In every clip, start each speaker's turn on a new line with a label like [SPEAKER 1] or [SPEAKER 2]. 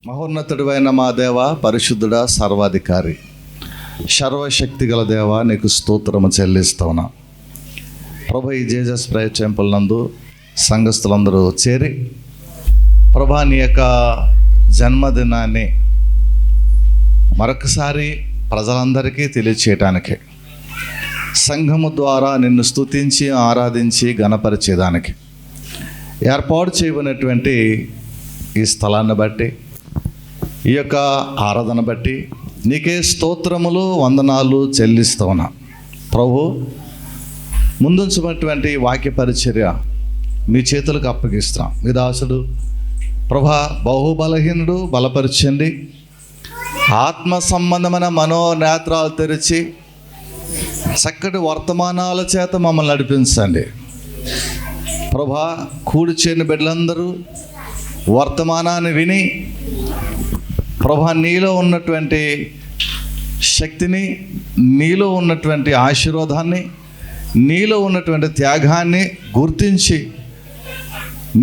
[SPEAKER 1] మహోన్నతుడివైన మా దేవ, పరిశుద్ధుడా, సర్వాధికారి, సర్వశక్తి గల దేవ, నీకు స్తోత్రము చెల్లిస్తున్నా. ప్రభు, ఈ జీసస్ ప్రేయర్ టెంపుల్ నందు సంఘస్థులందరూ చేరి ప్రభా నీ యొక్క జన్మదినాన్ని మరొకసారి ప్రజలందరికీ తెలియచేయటానికి, సంఘము ద్వారా నిన్ను స్తుతించి ఆరాధించి గణపరిచేదానికి ఏర్పాటు చేయబడినటువంటి ఈ స్థలాన్ని బట్టి, ఈ యొక్క ఆరాధన బట్టి నీకే స్తోత్రములు, వందనాలు చెల్లిస్తున్నా. ప్రభు, ముందుంచినటువంటి వాక్య పరిచర్య మీ చేతులకు అప్పగిస్తాం. మీ దాసుడు ప్రభా బహుబలహీనుడు, బలపరచండి. ఆత్మ సంబంధమైన మనోనేత్రాలు తెరిచి చక్కటి వర్తమానాల చేత మమ్మల్ని నడిపించండి. ప్రభా, కూడి చేరిన బిడ్డలందరూ వర్తమానాన్ని విని ప్రభా నీలో ఉన్నటువంటి శక్తిని, నీలో ఉన్నటువంటి ఆశీర్వాదాన్ని, నీలో ఉన్నటువంటి త్యాగాన్ని గుర్తించి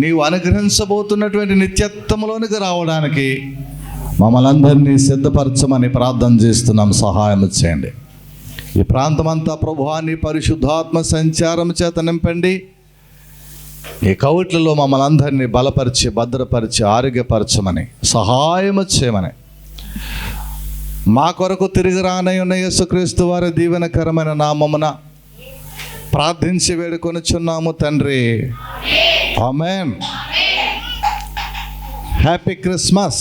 [SPEAKER 1] నీవు అనుగ్రహించబోతున్నటువంటి నిత్యత్వంలోనికి రావడానికి మమ్మల్ని అందరినీ సిద్ధపరచమని ప్రార్థన చేస్తున్నాం. సహాయం చేయండి. ఈ ప్రాంతమంతా ప్రభువా నీ పరిశుద్ధాత్మ సంచారం చేత నింపండి. ఈ కౌట్లలో మమ్మల్ని అందరినీ బలపరిచి, భద్రపరిచి, ఆరోగ్యపరచమని, సహాయం చేయమని, మా కొరకు తిరిగి రానయ్యున్న యేసుక్రీస్తు వారి దీవెనకరమైన నామమున ప్రార్థించి వేడుకొనుచున్నాము తండ్రి. Amen. Happy Christmas,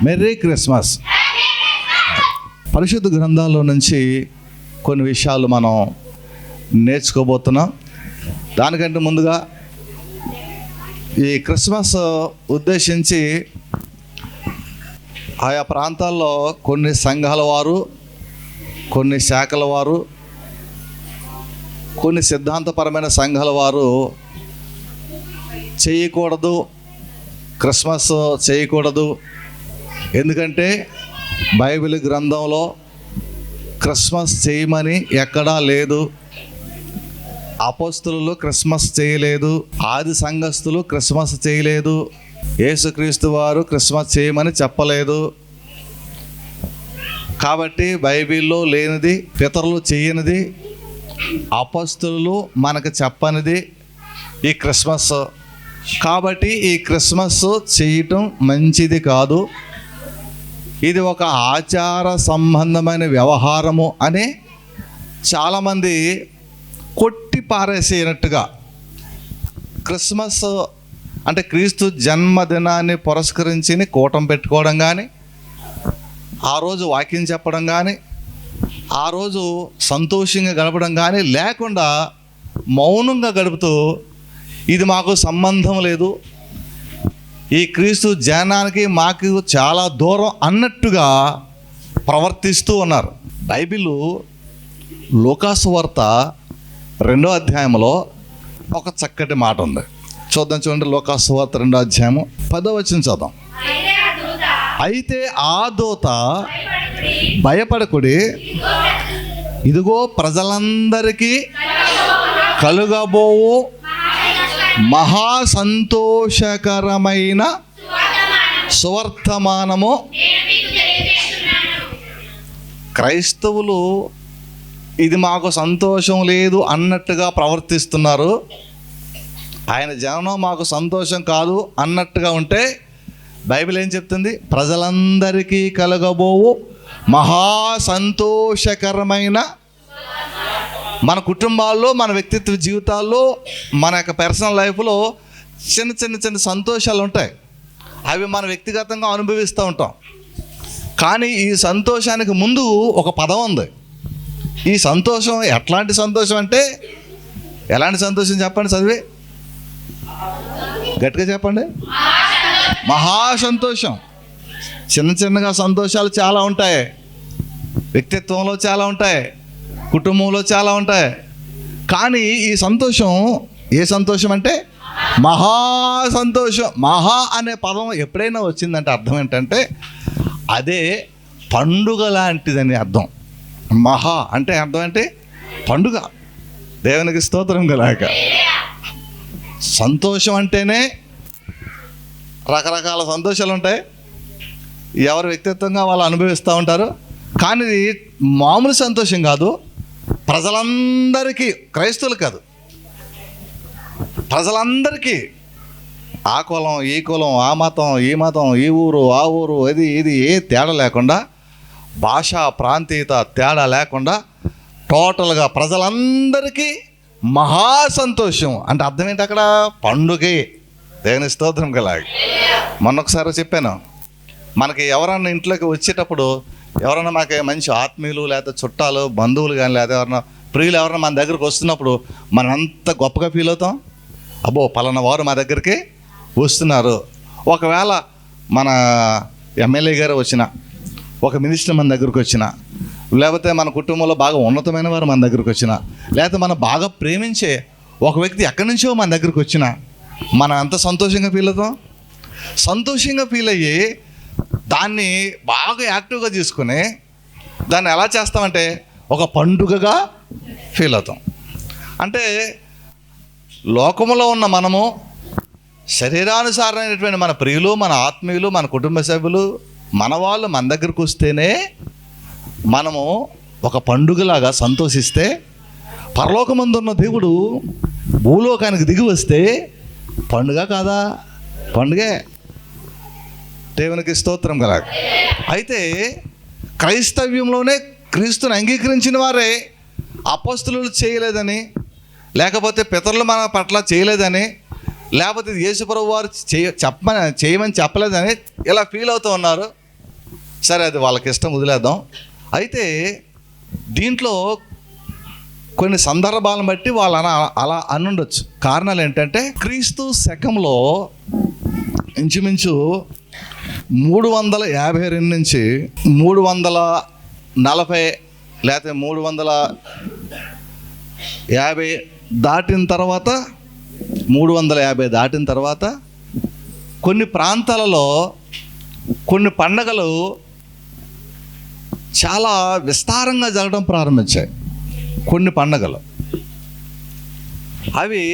[SPEAKER 1] merry Christmas. పరిశుద్ధ గ్రంథాల్లో నుంచి కొన్ని విషయాలు మనం నేర్చుకోబోతున్నాం. దానికంటే ముందుగా ఈ క్రిస్మస్ ఉద్దేశించి ఆయా ప్రాంతాల్లో కొన్ని సంఘాల వారు, కొన్ని శాఖల వారు, కొన్ని సిద్ధాంతపరమైన సంఘాల వారు చేయకూడదు, క్రిస్మస్ చేయకూడదు, ఎందుకంటే బైబిల్ గ్రంథంలో క్రిస్మస్ చేయమని ఎక్కడా లేదు. అపోస్తలులు క్రిస్మస్ చేయలేదు, ఆది సంఘస్థులు క్రిస్మస్ చేయలేదు, యేసుక్రీస్తు వారు క్రిస్మస్ చేయమని చెప్పలేదు. కాబట్టి బైబిల్లో లేనిది, పితరులు చేయనిది, అపోస్తలులు మనకు చెప్పనిది ఈ క్రిస్మస్. కాబట్టి ఈ క్రిస్మస్ చేయటం మంచిది కాదు, ఇది ఒక ఆచార సంబంధమైన వ్యవహారము అని చాలామంది కొట్టి పారేసేనట్టుగా, క్రిస్మస్ అంటే క్రీస్తు జన్మదినాన్ని పురస్కరించి కూటం పెట్టుకోవడం కానీ, ఆ రోజు వాక్యం చెప్పడం కానీ, ఆ రోజు సంతోషంగా గడపడం కానీ లేకుండా మౌనంగా గడుపుతూ ఇది మాకు సంబంధం లేదు, ఈ క్రీస్తు జనానికి మాకు చాలా దూరం అన్నట్టుగా ప్రవర్తిస్తూ ఉన్నారు. బైబిల్ లూకాసు వార్త 2వ అధ్యాయంలో ఒక చక్కటి మాట ఉంది. చూడండి. లూకాసు వార్త 2వ అధ్యాయము 10వ వచనం చదుదాం. అయితే ఆ దూత భయపడకుడి, ఇదిగో ప్రజలందరికీ కలుగబోవు మహా సంతోషకరమైన సువర్తమానము. క్రైస్తవులు ఇది మాకు సంతోషం లేదు అన్నట్టుగా ప్రవర్తిస్తున్నారు. ఆయన జనం మాకు సంతోషం కాదు అన్నట్టుగా ఉంటే బైబిల్ ఏం చెప్తుంది? ప్రజలందరికీ కలగబోవు మహా సంతోషకరమైన, మన కుటుంబాల్లో, మన వ్యక్తిత్వ జీవితాల్లో, మన యొక్క పర్సనల్ లైఫ్లో చిన్న చిన్న చిన్న సంతోషాలు ఉంటాయి. అవి మనం వ్యక్తిగతంగా అనుభవిస్తూ ఉంటాం. కానీ ఈ సంతోషానికి ముందు ఒక పదం ఉంది. ఈ సంతోషం ఎట్లాంటి సంతోషం అంటే, ఎలాంటి సంతోషం చెప్పండి, చదివి గట్టిగా చెప్పండి. మహా సంతోషం. చిన్న చిన్నగా సంతోషాలు చాలా ఉంటాయి, వ్యక్తిత్వంలో చాలా ఉంటాయి, కుటుంబంలో చాలా ఉంటాయి. కానీ ఈ సంతోషం ఏ సంతోషం అంటే మహా సంతోషం. మహా అనే పదం ఎప్పుడైనా వచ్చిందంటే అర్థం ఏంటంటే అదే పండుగ లాంటిదని అర్థం. మహా అంటే అర్థం అంటే పండుగ. దేవునికి స్తోత్రం కలాక. సంతోషం అంటేనే రకరకాల సంతోషాలు ఉంటాయి, ఎవరు వ్యక్తిత్వంగా వాళ్ళు అనుభవిస్తూ ఉంటారు. కానీ ఇది మామూలు సంతోషం కాదు. ప్రజలందరికీ, క్రైస్తవులు కాదు, ప్రజలందరికీ, ఆ కులం ఈ కులం, ఆ మతం ఈ మతం, ఈ ఊరు ఆ ఊరు, ఇది ఏ తేడా లేకుండా, భాషా ప్రాంతీయత తేడా లేకుండా టోటల్గా ప్రజలందరికీ మహా సంతోషం. అంటే అర్థం ఏంటి? అక్కడ పండుగే, దేవుని స్తోత్రం కలాగి. మొన్నొకసారి చెప్పాను, మనకి ఎవరన్నా ఇంట్లోకి వచ్చేటప్పుడు, ఎవరన్నా మనకి మంచి ఆత్మీయులు లేకపోతే చుట్టాలు బంధువులు కానీ లేదా ఎవరన్నా ప్రియులు ఎవరన్నా మన దగ్గరకు వస్తున్నప్పుడు మనం అంత గొప్పగా ఫీల్ అవుతాం. అబ్బో పలానా వారు మా దగ్గరికి వస్తున్నారు. ఒకవేళ మన ఎమ్మెల్యే గారు వచ్చిన, ఒక మినిస్టర్ మన దగ్గరకు వచ్చిన, లేకపోతే మన కుటుంబంలో బాగా ఉన్నతమైన వారు మన దగ్గరకు వచ్చిన, లేకపోతే మనం బాగా ప్రేమించే ఒక వ్యక్తి ఎక్కడి నుంచో మన దగ్గరకు వచ్చిన, మనం ఎంత సంతోషంగా ఫీల్ అవుతాం. సంతోషంగా ఫీల్ అయ్యి దాన్ని బాగా యాక్టివ్గా తీసుకుని దాన్ని ఎలా చేస్తామంటే ఒక పండుగగా ఫీల్ అవుతాం. అంటే లోకంలో ఉన్న మనము శరీరానుసారమైనటువంటి మన ప్రియులు, మన ఆత్మీయులు, మన కుటుంబ సభ్యులు, మన వాళ్ళు మన దగ్గరకు వస్తేనే మనము ఒక పండుగలాగా సంతోషిస్తే, పరలోకమందున్న దేవుడు భూలోకానికి దిగి వస్తే పండుగ కాదా? పండుగే. దేవునికి స్తోత్రం కల. అయితే క్రైస్తవ్యంలోనే క్రీస్తుని అంగీకరించిన వారే అపొస్తలులు చేయలేదని, లేకపోతే పితరులు మన పట్ల చేయలేదని, లేకపోతే యేసుప్రభువు వారు చేయమని చెప్పలేదని ఇలా ఫీల్ అవుతూ ఉన్నారు. సరే, అది వాళ్ళకి ఇష్టం, వదిలేద్దాం. అయితే దీంట్లో కొన్ని సందర్భాలను బట్టి వాళ్ళు అలా అనుండొచ్చు. కారణాలు ఏంటంటే, క్రీస్తు శకంలో ఇంచుమించు 352 నుంచి 340 లేకపోతే 350 దాటిన తర్వాత, 350 దాటిన తర్వాత కొన్ని ప్రాంతాలలో కొన్ని పండగలు చాలా విస్తారంగా జరగడం ప్రారంభించాయి. కొన్ని పండగలు అవి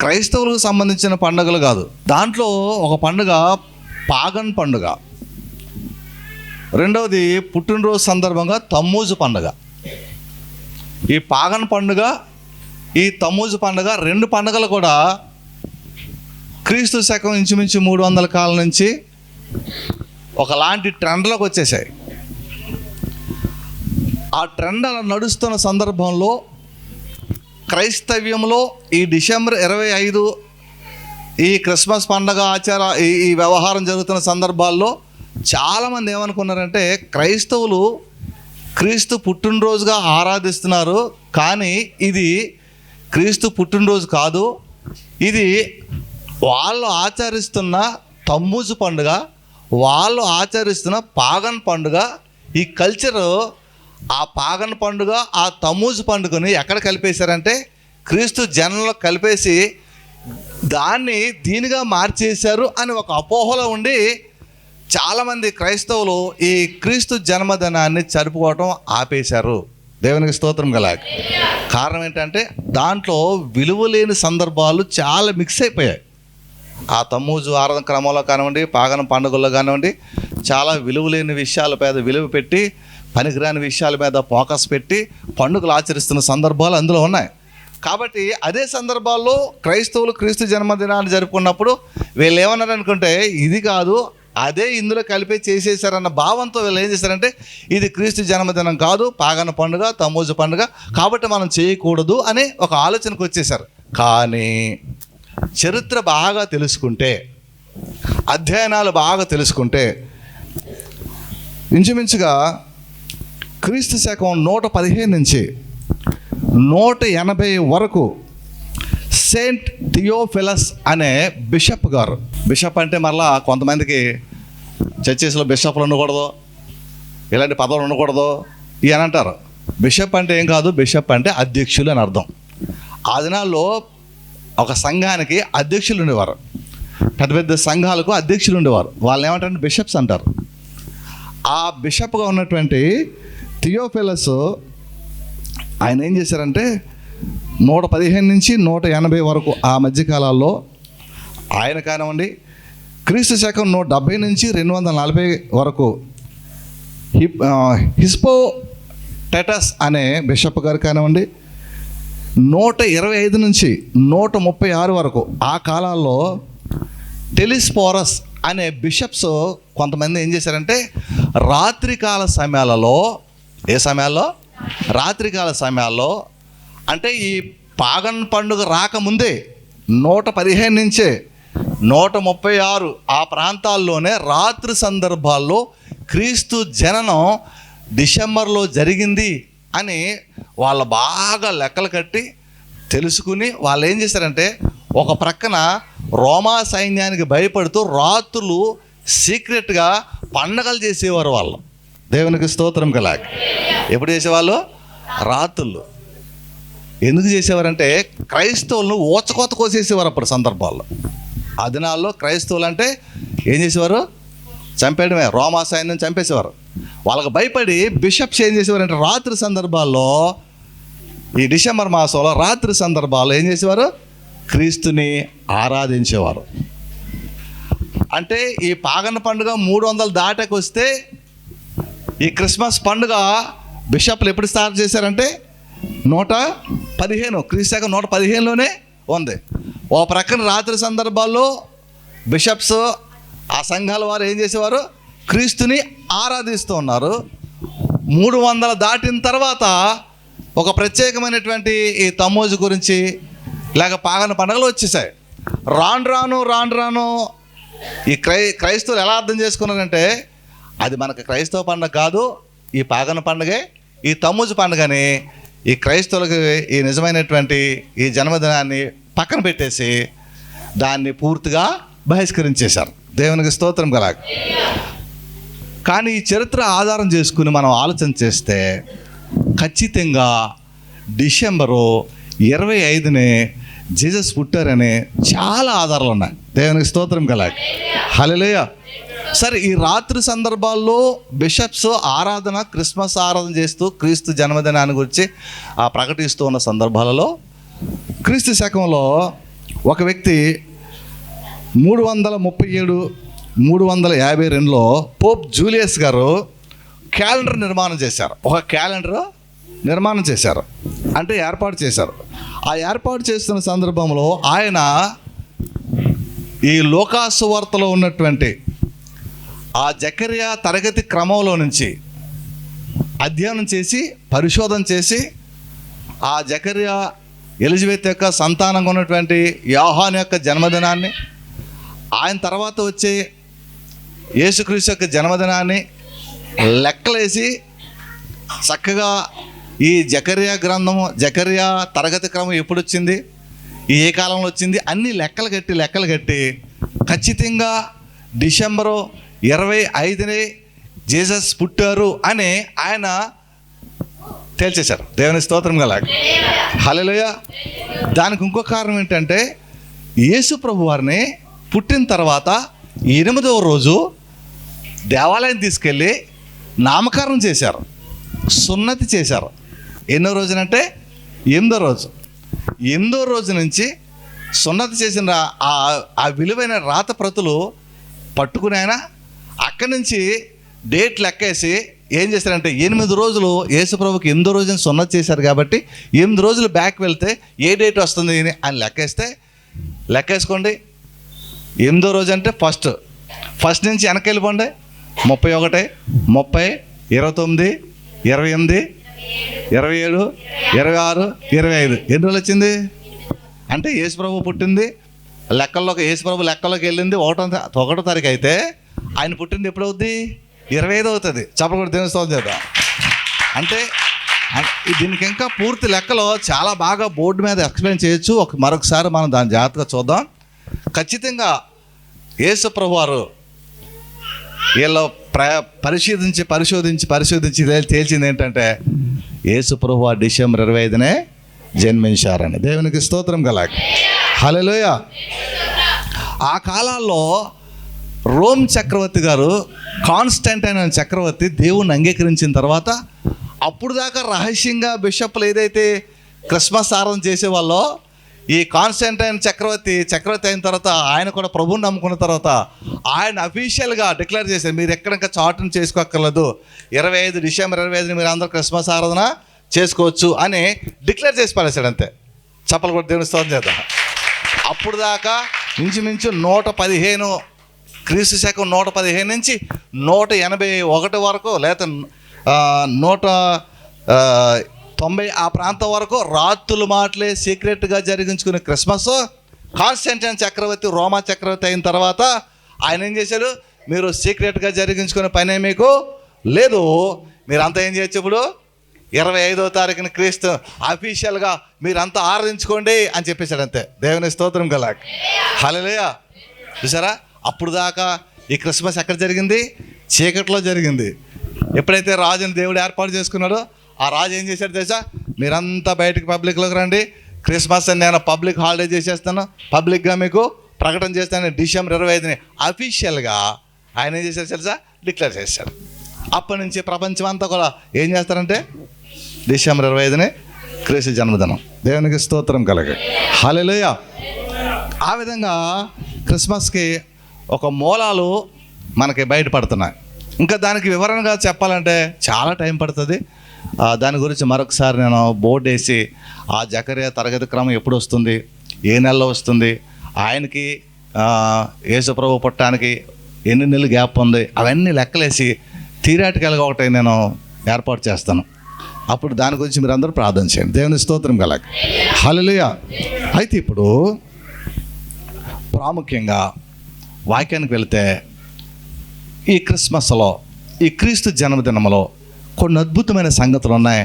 [SPEAKER 1] క్రైస్తవులకు సంబంధించిన పండుగలు కాదు. దాంట్లో ఒక పండుగ పాగన్ పండుగ, రెండవది పుట్టినరోజు సందర్భంగా తమ్మూజు పండుగ. ఈ పాగన్ పండుగ, ఈ తమ్మూజు పండుగ, రెండు పండుగలు కూడా క్రీస్తు శకం ఇంచుమించు 300 కాలం నుంచి ఒకలాంటి ట్రెండ్లోకి వచ్చేసాయి. ఆ ట్రెండ్ అలా నడుస్తున్న సందర్భంలో క్రైస్తవ్యంలో ఈ డిసెంబర్ 25 ఈ క్రిస్మస్ పండగ ఈ వ్యవహారం జరుగుతున్న సందర్భాల్లో చాలామంది ఏమనుకున్నారంటే, క్రైస్తవులు క్రీస్తు పుట్టినరోజుగా ఆరాధిస్తున్నారు, కానీ ఇది క్రీస్తు పుట్టినరోజు కాదు, ఇది వాళ్ళు ఆచరిస్తున్న తమ్మూజు పండుగ, వాళ్ళు ఆచరిస్తున్న పాగన్ పండుగ. ఈ కల్చరు ఆ పాగన్ పండుగ, ఆ తమ్మూజు పండుగని ఎక్కడ కలిపేశారంటే క్రీస్తు జనంలో కలిపేసి దాన్ని దీనిగా మార్చేశారు అని ఒక అపోహలో ఉండి చాలామంది క్రైస్తవులు ఈ క్రీస్తు జన్మదినాన్ని జరుపుకోవటం ఆపేశారు. దేవునికి స్తోత్రం కల. కారణం ఏంటంటే దాంట్లో విలువలేని సందర్భాలు చాలా మిక్స్ అయిపోయాయి. ఆ తమ్మూజు ఆరాధన క్రమంలో కానివ్వండి, పాగన పండుగల్లో కానివ్వండి, చాలా విలువలేని విషయాల మీద విలువ పెట్టి, పనికిరాని విషయాల మీద ఫోకస్ పెట్టి పండుగలు ఆచరిస్తున్న సందర్భాలు అందులో ఉన్నాయి. కాబట్టి అదే సందర్భాల్లో క్రైస్తవులు క్రీస్తు జన్మదినాన్ని జరుపుకున్నప్పుడు వీళ్ళు ఏమన్నారు అనుకుంటే, ఇది కాదు అదే ఇందులో కలిపి చేసేసారన్న భావంతో వీళ్ళు ఏం చేశారంటే, ఇది క్రీస్తు జన్మదినం కాదు, పాగన పండుగ, తమ్మూజు పండుగ, కాబట్టి మనం చేయకూడదు అనే ఒక ఆలోచనకు వచ్చేసారు. కానీ చరిత్ర బాగా తెలుసుకుంటే, అధ్యయనాలు బాగా తెలుసుకుంటే, ఇంచుమించుగా క్రీస్తు శకం 115 నుంచి 180 వరకు సెయింట్ థియోఫిలస్ అనే బిషప్ గారు, బిషప్ అంటే మళ్ళా కొంతమందికి చర్చెస్లో బిషప్లు ఉండకూడదు, ఇలాంటి పదవులు ఉండకూడదు అని అంటారు. బిషప్ అంటే ఏం కాదు, బిషప్ అంటే అధ్యక్షులు అని అర్థం. ఆ దినాల్లో ఒక సంఘానికి అధ్యక్షులు ఉండేవారు, పెద్ద పెద్ద సంఘాలకు అధ్యక్షులు ఉండేవారు. వాళ్ళని ఏమంటారంటే బిషప్స్ అంటారు. ఆ బిషప్గా ఉన్నటువంటి థియోఫిలస్ ఆయన ఏం చేశారంటే 115 నుంచి 180 వరకు ఆ మధ్యకాలాల్లో ఆయన కానివ్వండి, క్రీస్తు శకం 170 నుంచి 240 వరకు హిస్పోటెటస్ అనే బిషప్ గారు కానివ్వండి, 125 నుంచి 136 వరకు ఆ కాలాల్లో టెలిస్పోరస్ అనే బిషప్స్ కొంతమంది ఏం చేశారంటే రాత్రికాల సమయాలలో, ఏ సమయాల్లో? రాత్రికాల సమయాల్లో, అంటే ఈ పాగన్ పండుగ రాకముందే 115 నుంచే 136 ఆ ప్రాంతాల్లోనే రాత్రి సందర్భాల్లో క్రీస్తు జననం డిసెంబర్లో జరిగింది అని వాళ్ళు బాగా లెక్కలు కట్టి తెలుసుకుని వాళ్ళు ఏం చేశారంటే ఒక ప్రక్కన రోమా సైన్యానికి భయపడుతూ రాత్రులు సీక్రెట్గా పండగలు చేసేవారు వాళ్ళు. దేవునికి స్తోత్రం కలాగ. ఎప్పుడు చేసేవాళ్ళు? రాత్రులు. ఎందుకు చేసేవారంటే క్రైస్తవులను ఊచకోత కోసేసేవారు అప్పుడు సందర్భాల్లో. ఆ దినాల్లో క్రైస్తవులు అంటే ఏం చేసేవారు? చంపేయడమే. రోమా సైన్యం చంపేసేవారు. వాళ్ళకి భయపడి బిషప్స్ ఏం చేసేవారంటే రాత్రి సందర్భాల్లో, ఈ డిసెంబర్ మాసంలో రాత్రి సందర్భాల్లో ఏం చేసేవారు? క్రీస్తుని ఆరాధించేవారు. అంటే ఈ పాగన పండుగ 300 దాటకు వస్తే ఈ క్రిస్మస్ పండుగ బిషప్లు ఎప్పుడు స్టార్ట్ చేశారంటే 115 క్రీస్తు శకం 115లోనే ఉంది. ఓ ప్రక్కన రాత్రి సందర్భాల్లో బిషప్స్ ఆ సంఘాల వారు ఏం చేసేవారు? క్రీస్తుని ఆరాధిస్తూ ఉన్నారు. 300 దాటిన తర్వాత ఒక ప్రత్యేకమైనటువంటి ఈ తమ్మోజు గురించి ఇలాగ పాగన పండుగలు వచ్చేసాయి. రాను రాను ఈ క్రైస్తవులు ఎలా అర్థం చేసుకున్నారంటే అది మనకు క్రైస్తవ పండుగ కాదు, ఈ పాగన పండుగే, ఈ తమ్మోజు పండుగని ఈ క్రైస్తవులకి ఈ నిజమైనటువంటి ఈ జన్మదినాన్ని పక్కన పెట్టేసి దాన్ని పూర్తిగా బహిష్కరించేశారు. దేవునికి స్తోత్రం కలాగ. కానీ ఈ చరిత్ర ఆధారం చేసుకుని మనం ఆలోచన చేస్తే ఖచ్చితంగా డిసెంబరు 25నే జీసస్ పుట్టారని చాలా ఆధారాలు ఉన్నాయి. దేవునికి స్తోత్రం కలాగ. హల్లెలూయా. సరే, ఈ రాత్రి సందర్భాల్లో బిషప్స్ ఆరాధన, క్రిస్మస్ ఆరాధన చేస్తూ క్రీస్తు జన్మదినాన్ని గురించి ప్రకటిస్తూ ఉన్న సందర్భాలలో క్రీస్తు శకంలో ఒక వ్యక్తి 337 352లో పోప్ జూలియస్ గారు క్యాలెండర్ నిర్మాణం చేశారు. ఒక క్యాలెండర్ నిర్మాణం చేశారు, అంటే ఏర్పాటు చేశారు. ఆ ఏర్పాటు చేస్తున్న సందర్భంలో ఆయన ఈ లూకాసు వార్తలో ఉన్నటువంటి ఆ జకర్యా తరగతి క్రమంలో నుంచి అధ్యయనం చేసి పరిశోధన చేసి ఆ జకర్యా ఎలిజబెత్ యొక్క సంతానంగా ఉన్నటువంటి యోహాను యొక్క జన్మదినాన్ని, ఆయన తర్వాత వచ్చే యేసుక్రీస్తు యొక్క జన్మదినాన్ని లెక్కలేసి చక్కగా ఈ జకర్యా గ్రంథము, జకర్యా తరగతి క్రమం ఎప్పుడు వచ్చింది, ఏ కాలంలో వచ్చింది, అన్ని లెక్కలు కట్టి ఖచ్చితంగా డిసెంబరు 25నే జీసస్ పుట్టారు అని ఆయన తేల్చేశారు. దేవుని స్తోత్రం కలాగ. హల్లెలూయా. దానికి ఇంకో కారణం ఏంటంటే యేసు ప్రభు వారిని పుట్టిన తర్వాత 8వ రోజు దేవాలయం తీసుకెళ్ళి నామకరణం చేశారు, సున్నతి చేశారు. ఎన్నో రోజునంటే 8వ రోజు. 8వ రోజు నుంచి సున్నతి చేసిన ఆ విలువైన రాత ప్రతులు పట్టుకుని ఆయన అక్కడి నుంచి డేట్ లెక్కేసి ఏం చేశారంటే 8 రోజులు యేసుప్రభుకి 8వ రోజున సున్నతి చేశారు కాబట్టి 8 రోజులు బ్యాక్ వెళ్తే ఏ డేట్ వస్తుంది అని ఆయన లెక్కేసుకోండి. 8వ రోజు అంటే ఫస్ట్ నుంచి వెనక్కి వెళ్ళిపోండి. 31, 30, 29, 28, 27, 26, 25 ఎన్ని రోజులు వచ్చింది అంటే యేసుప్రభు పుట్టింది యేసుప్రభు లెక్కల్లోకి వెళ్ళింది 1వ తారీఖు అయితే ఆయన పుట్టింది ఎప్పుడవుద్ది? 25 అవుతుంది. చెప్పకూడదు. దేవుని స్తోత్రం చేద్దాం. అంటే దీనికి ఇంకా పూర్తి లెక్కలో చాలా బాగా బోర్డు మీద ఎక్స్ప్లెయిన్ చేయొచ్చు. మరొకసారి మనం దాని జాగ్రత్తగా చూద్దాం. ఖచ్చితంగా యేసు ప్రభు వారు వీళ్ళు పరిశోధించి తేల్చింది ఏంటంటే యేసు ప్రభు వారు డిసెంబర్ 25నే జన్మించారని. దేవునికి స్తోత్రం కలాగ. హల్లెలూయా. ఆ కాలాల్లో రోమ్ చక్రవర్తి గారు, కాన్స్టంటైన్ అనే చక్రవర్తి దేవుణ్ణి అంగీకరించిన తర్వాత అప్పుడు దాకా రహస్యంగా బిషప్లు ఏదైతే క్రిస్మస్ ఆరాధన చేసేవాళ్ళో ఈ కాన్స్టంటైన్ చక్రవర్తి అయిన తర్వాత ఆయన కూడా ప్రభువుని నమ్ముకున్న తర్వాత ఆయన అఫీషియల్గా డిక్లేర్ చేశారు, మీరు ఎక్కడిక చాటును చేసుకోక్కర్లేదు, డిసెంబర్ 25 మీరు అందరూ క్రిస్మస్ ఆరాధన చేసుకోవచ్చు అని డిక్లేర్ చేసి పడేశాడు. అంతే. చప్పలు కూడా దేవుని స్తోత్రం చేద్దాం. అప్పుడు దాకా ఇంచుమించు 115 క్రీస్తు శకం 115 నుంచి 181 వరకు లేదా 190 ఆ ప్రాంతం వరకు రాత్రులు మాటలే సీక్రెట్గా జరిగించుకునే క్రిస్మస్ కాన్స్టంటైన్ చక్రవర్తి, రోమా చక్రవర్తి అయిన తర్వాత ఆయన ఏం చేశాడు, మీరు సీక్రెట్గా జరిగించుకునే పనే మీకు లేదు, మీరంతా ఏం చేయొచ్చు, ఇప్పుడు 25వ తారీఖున క్రీస్తు అఫీషియల్గా మీరంతా ఆరాధించుకోండి అని చెప్పేశాడు. అంతే. దేవుని స్తోత్రం కలాక్. హల్లెలూయా. చూసారా, అప్పుడు దాకా ఈ క్రిస్మస్ ఎక్కడ జరిగింది? చీకట్లో జరిగింది. ఎప్పుడైతే రాజుని దేవుడు ఏర్పాటు చేసుకున్నాడో ఆ రాజు ఏం చేశాడు తెలుసా, మీరంతా బయటకు పబ్లిక్లోకి రండి, క్రిస్మస్ అని నేను పబ్లిక్ హాలిడే చేసేస్తాను, పబ్లిక్గా మీకు ప్రకటన చేస్తాను, డిసెంబర్ 25ని అఫీషియల్గా ఆయన ఏం చేశాడు తెలుసా, డిక్లేర్ చేశాడు. అప్పటి నుంచి ప్రపంచం అంతా కూడా ఏం చేస్తారంటే డిసెంబర్ 25ని క్రీస్తు జన్మదినం. దేవునికి స్తోత్రం కలగ. హల్లెలూయా. ఆ విధంగా క్రిస్మస్కి ఒక మూలాలు మనకి బయటపడుతున్నాయి. ఇంకా దానికి వివరణగా చెప్పాలంటే చాలా టైం పడుతుంది. దాని గురించి మరొకసారి నేను బోర్డు వేసి ఆ జకర్యా తరగతి క్రమం ఎప్పుడు వస్తుంది, ఏ నెలలో వస్తుంది, ఆయనకి యేసుప్రభు పుట్టడానికి ఎన్ని నెలలు గ్యాప్ ఉంది, అవన్నీ లెక్కలేసి థియరాటికల్గా ఒకటి నేను ఏర్పాటు చేస్తాను. అప్పుడు దాని గురించి మీరు అందరూ ప్రార్థన చేయండి. దేవుని స్తోత్రం కలగ. హల్లెలూయా. అయితే ఇప్పుడు ప్రాముఖ్యంగా వాక్యానికి వెళితే ఈ క్రిస్మస్లో, ఈ క్రీస్తు జన్మదినంలో కొన్ని అద్భుతమైన సంగతులు ఉన్నాయి.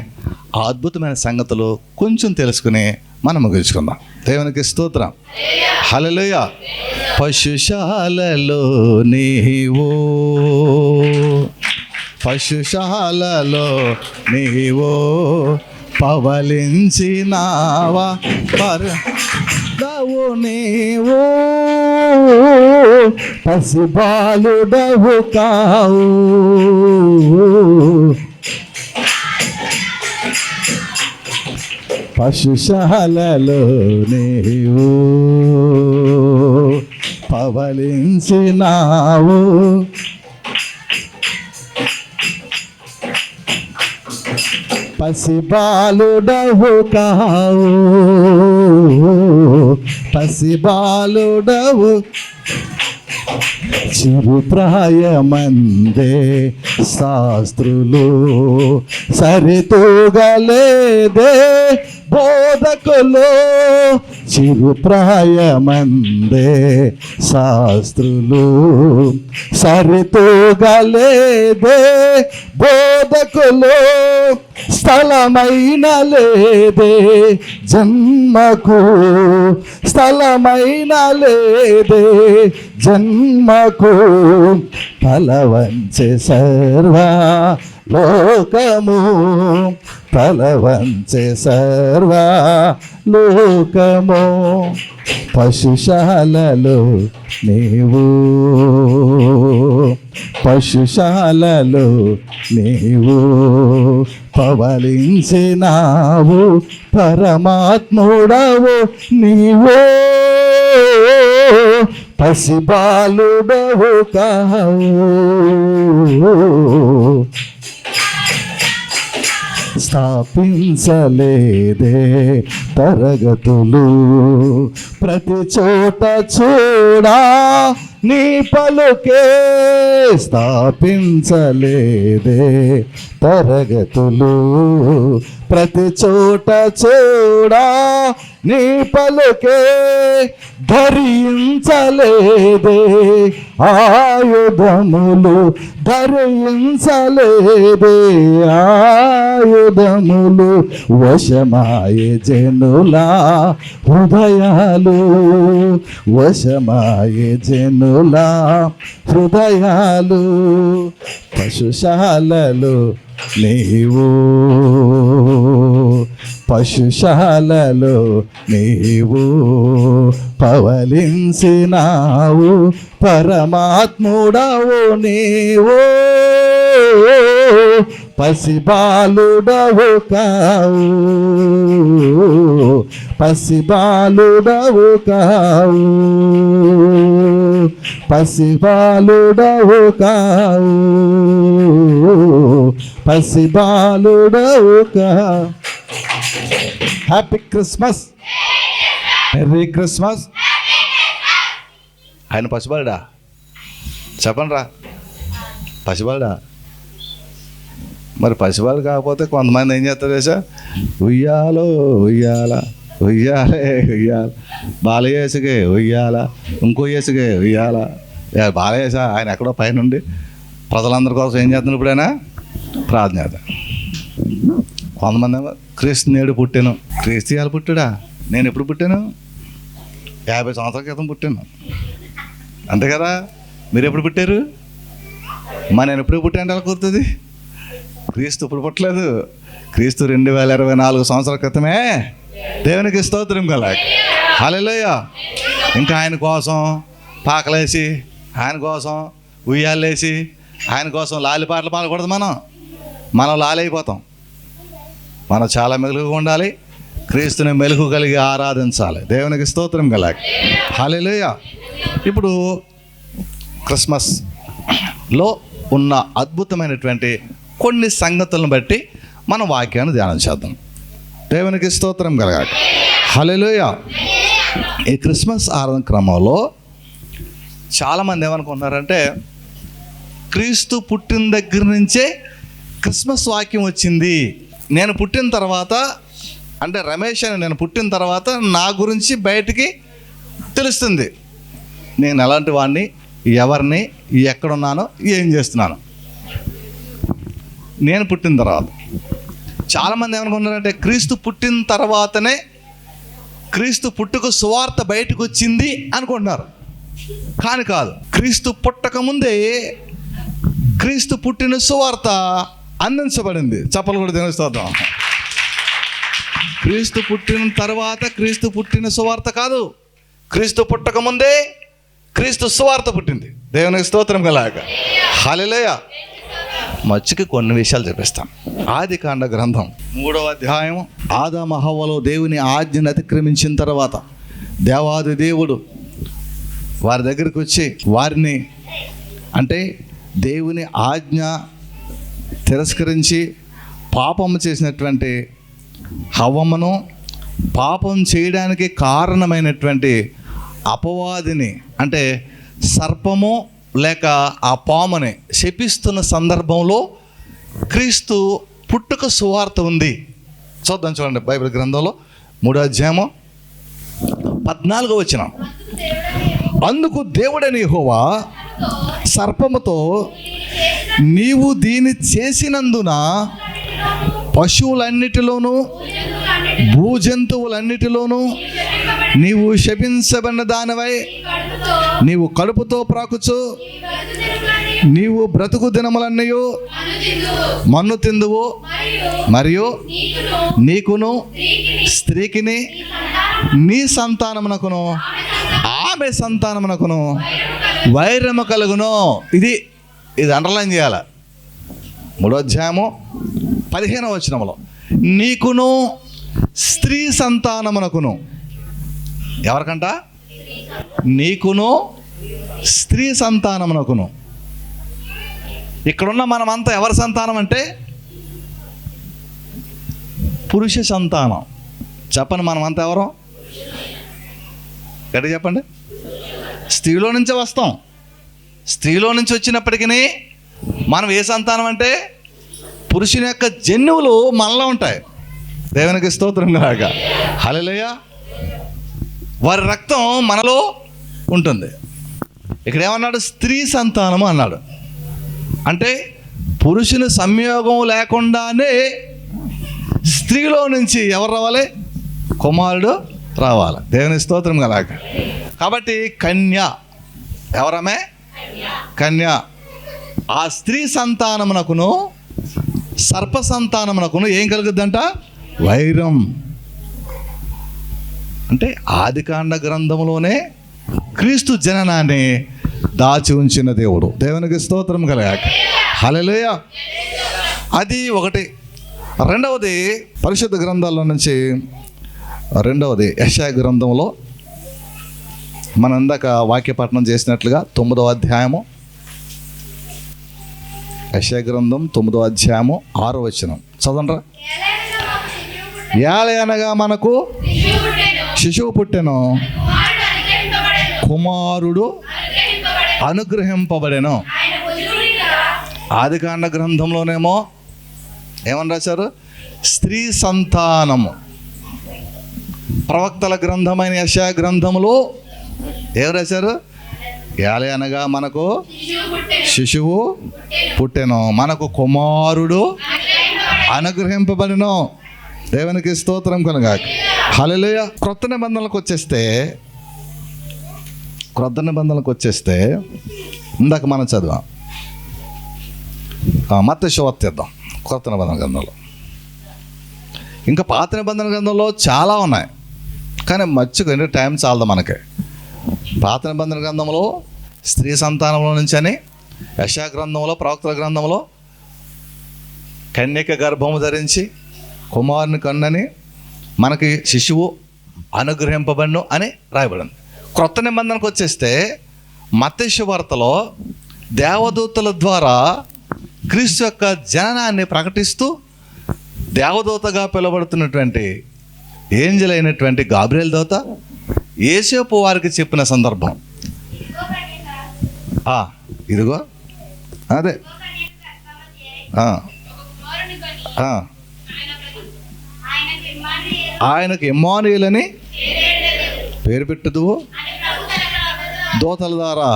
[SPEAKER 1] ఆ అద్భుతమైన సంగతులు కొంచెం తెలుసుకుని మనం ముగించుకుందాం. దేవునికి స్తోత్రం. హల్లెలూయా. పశుశాలలో నీవో, పశుశాలలో నీవో పవలించినావా పరదవు నీవో, పసిబాలుడవు కావు, పశుశాలలో నీవు పవలించినావు, పసిబాలుడవు కావు, పసిబాలుడవు, చిరుప్రాయమందే శాస్త్రులు సరితూగలేదే బోధకులు, చిరుప్రాయమందే శాస్త్రులు సరితూగలేదే బోధకులు, స్థలమైన లేదే జన్మకు, స్థలమైన లేదే జన్మకు, ఫలవంచే సర్వ లోకము, ఫలవంచే సర్వ లోకము, పశుశాలలో నీవు, పశుశాలలో నీవు పవలించినావు, పరమాత్ముడవు నీవో, పసిబాలుడవు కావు, స్థాపించలేదే తరగతులు ప్రతి చోట చూడా నీ పలుకే, స్థాపించలేదే తరగతులు ప్రతి చోట చూడా నీ పలుకే, ధరించలేదే ఆయుధములు, ధరించలేదే ఆయుధములు, వశమాయే జనులా హృదయాలు, వశమాయే జనులా హృదయాలు, పశుశాలలో నీవు, పశుశాలలో నీవు పవలించినావు, పరమాత్ముడవు నీవు, పసిబాలుడవు కావు, పసిబాలుడవు కావు, పసిబాలుడవు కావు, పసిబాలుడవు కావు. Happy Christmas, merry Christmas. ఆయన పసిబాలుడా? చెప్పండి రా, పసిబాలుడా? మరి పసిబాలు కాకపోతే కొంతమంది ఏం చేస్తారు చేసా, ఉయ్యాలో ఉయ్యాల, ఉయ్యాలే ఉయ్యాల, బాలయేసుకే ఉయ్యాల, ఇంకో యేసుకే ఉయ్యాల. బాలయేస ఆయన ఎక్కడో పైనుండి ప్రజలందరి కోసం ఏం చేస్తున్నాడు? ఇప్పుడైనా ప్రార్థన చేద్దాం. కొంతమంది ఏమో క్రీస్తు నేడు పుట్టాను. క్రీస్తు ఇవాళ పుట్టాడా? నేను ఎప్పుడు పుట్టాను? 50 సంవత్సరాల క్రితం పుట్టాను, అంతే కదా. మీరు ఎప్పుడు పుట్టారు? నేను ఎప్పుడు పుట్టాను అలా కుదురుతుంది? క్రీస్తు ఇప్పుడు పుట్టలేదు. క్రీస్తు 2024 సంవత్సరాల క్రితమే. దేవునికి స్తోత్రం గల. హల్లెలూయా. ఇంకా ఆయన కోసం పాకలేసి, ఆయన కోసం ఉయ్యాలేసి, ఆయన కోసం లాలి పాటలు పాడకూడదు. మనం లాలైపోతాం. మనం చాలా మెలుగుగా ఉండాలి. క్రీస్తుని మెలుగు కలిగి ఆరాధించాలి. దేవునికి స్తోత్రం గల. హల్లెలూయా. ఇప్పుడు క్రిస్మస్లో ఉన్న అద్భుతమైనటువంటి కొన్ని సంగతులను బట్టి మన వాక్యాన్ని ధ్యానం చేద్దాం. దేవునికి స్తోత్రం కలగాలి. హల్లెలూయా. ఈ క్రిస్మస్ ఆరాధన క్రమంలో చాలామంది ఏమనుకుంటున్నారంటే, క్రీస్తు పుట్టిన దగ్గర నుంచే క్రిస్మస్ వాక్యం వచ్చింది. నేను పుట్టిన తర్వాత, అంటే రమేష్ అని నేను పుట్టిన తర్వాత నా గురించి బయటికి తెలుస్తుంది. నేను ఎలాంటి వాడిని, ఎవరిని, ఎక్కడున్నానో, ఏం చేస్తున్నాను. నేను పుట్టిన తర్వాత చాలామంది ఏమనుకున్నారంటే, క్రీస్తు పుట్టిన తర్వాతనే క్రీస్తు పుట్టుక సువార్త బయటకు వచ్చింది అనుకుంటున్నారు. కానీ కాదు. క్రీస్తు పుట్టక ముందే క్రీస్తు పుట్టిన సువార్త అందించబడింది. చప్పలు కూడా తెలుస్తాం. క్రీస్తు పుట్టిన తర్వాత క్రీస్తు పుట్టిన సువార్త కాదు. క్రీస్తు పుట్టక ముందే క్రీస్తు సువార్త పుట్టింది. దేవునికి స్తోత్రం కలాగా. హల్లెలూయా. మచ్చికి కొన్ని విషయాలు చెప్పిస్తాను. ఆదికాండ గ్రంథం 3వ అధ్యాయం. ఆదాము హవ్వలు దేవుని ఆజ్ఞను అతిక్రమించిన తర్వాత దేవాది దేవుడు వారి దగ్గరికి వచ్చి వారిని, అంటే దేవుని ఆజ్ఞ తిరస్కరించి పాపం చేసినటువంటి హవ్వమ్మను, పాపం చేయడానికి కారణమైనటువంటి అపవాదిని, అంటే సర్పము లేక ఆ పాముని శపిస్తున్న సందర్భంలో క్రీస్తు పుట్టుక సువార్త ఉంది. చూద్దాం, చూడండి బైబిల్ గ్రంథంలో 3వ అధ్యాయము 14వ వచనం. అందుకు దేవుడైన యెహోవా సర్పముతో, నీవు దీన్ని చేసినందున పశువులన్నిటిలోనూ భూజంతువులన్నిటిలోనూ నీవు శపించబడిన దానివై నీవు కడుపుతో ప్రాకుచు నీవు బ్రతుకు దినములన్నయు మన్ను తిందువు, మరియు నీకును స్త్రీకిని నీ సంతానమునకును ఆమె సంతానమునకును వైరము కలుగును. ఇది అండర్లైన్ చేయాలి. 3వ అధ్యాయము 15వ వచనములో, నీకును స్త్రీ సంతానమునకును. ఎవరికంట? నీకును స్త్రీ సంతానమునకును. ఇక్కడున్న మనమంతా ఎవరి సంతానం అంటే పురుష సంతానం. చెప్పండి, మనమంతా ఎవరు? గట్టిగా చెప్పండి. స్త్రీలో నుంచే వస్తాం. స్త్రీలో నుంచి వచ్చినప్పటికీ మనం ఏ సంతానం అంటే పురుషుని యొక్క జన్యువులు మనలో ఉంటాయి. దేవునికి స్తోత్రం కాక. హల్లెలూయా. వారి రక్తం మనలో ఉంటుంది. ఇక్కడ ఏమన్నాడు? స్త్రీ సంతానము అన్నాడు. అంటే పురుషుని సంయోగం లేకుండానే స్త్రీలో నుంచి ఎవరు రావాలి? కుమారుడు రావాలి. దేవుని స్తోత్రం కలాక. కాబట్టి కన్య, ఎవరమే? కన్య. ఆ స్త్రీ సంతానమునకును సర్ప సంతానమునకును ఏం కలుగుద్దంట? వైరం. అంటే ఆదికాండ గ్రంథంలోనే క్రీస్తు జననాన్ని దాచి ఉంచిన దేవుడు. దేవునికి స్తోత్రం కలగాక. హల్లెలూయా. అది ఒకటి. రెండవది పరిశుద్ధ గ్రంథాల నుంచి రెండవది యెషయా గ్రంథంలో మనం ఇందాక వాక్యపఠనం చేసినట్లుగా 9వ అధ్యాయము, యెషయా గ్రంథం 9వ అధ్యాయము 6వ వచనం చదవండి. ఏలయనగా మనకు శిశువు పుట్టెను, కుమారుడు అనుగ్రహింపబడెను. ఆదికాండ గ్రంథంలోనేమో ఏమని రాశారు? స్త్రీ సంతానము. ప్రవక్తల గ్రంథమైన యెషయా గ్రంథములో ఏం రాశారు? ఏలయనగా మనకు శిశువు పుట్టెను, మనకు కుమారుడు అనుగ్రహింపబడెను. దేవునికి స్తోత్రం కలుగాక. హల్లెలూయా. క్రొత్త నిబంధనలకు వచ్చేస్తే ఇందాక మనం చదివాం. మత్తయి సువార్త చేద్దాం. క్రొత్త నిబంధన గ్రంథంలో ఇంకా పాత నిబంధన గ్రంథంలో చాలా ఉన్నాయి, కానీ మర్చిపోయి టైం చాలదు మనకి. పాత నిబంధన గ్రంథంలో స్త్రీ సంతానంలో నుంచి అని, యెషయా గ్రంథంలో ప్రవక్తల గ్రంథంలో కన్యక గర్భము ధరించి కుమారుని కన్నని, మనకి శిశువు అనుగ్రహింపబడును అని రాయబడింది. క్రొత్త నిబంధనకు వచ్చేస్తే మత్తయి సువార్తలో దేవదూతల ద్వారా క్రీస్తు యొక్క జననాన్ని ప్రకటిస్తూ దేవదూతగా పిలువబడుతున్నటువంటి ఏంజెల్ అయినటువంటి గాబ్రియల్ దూత యేసేపు వారికి చెప్పిన సందర్భం. ఇదిగో అదే ఆయనకు ఇమ్మానుయేల్ అని పేరు పెట్టుదు, దూతల ద్వారా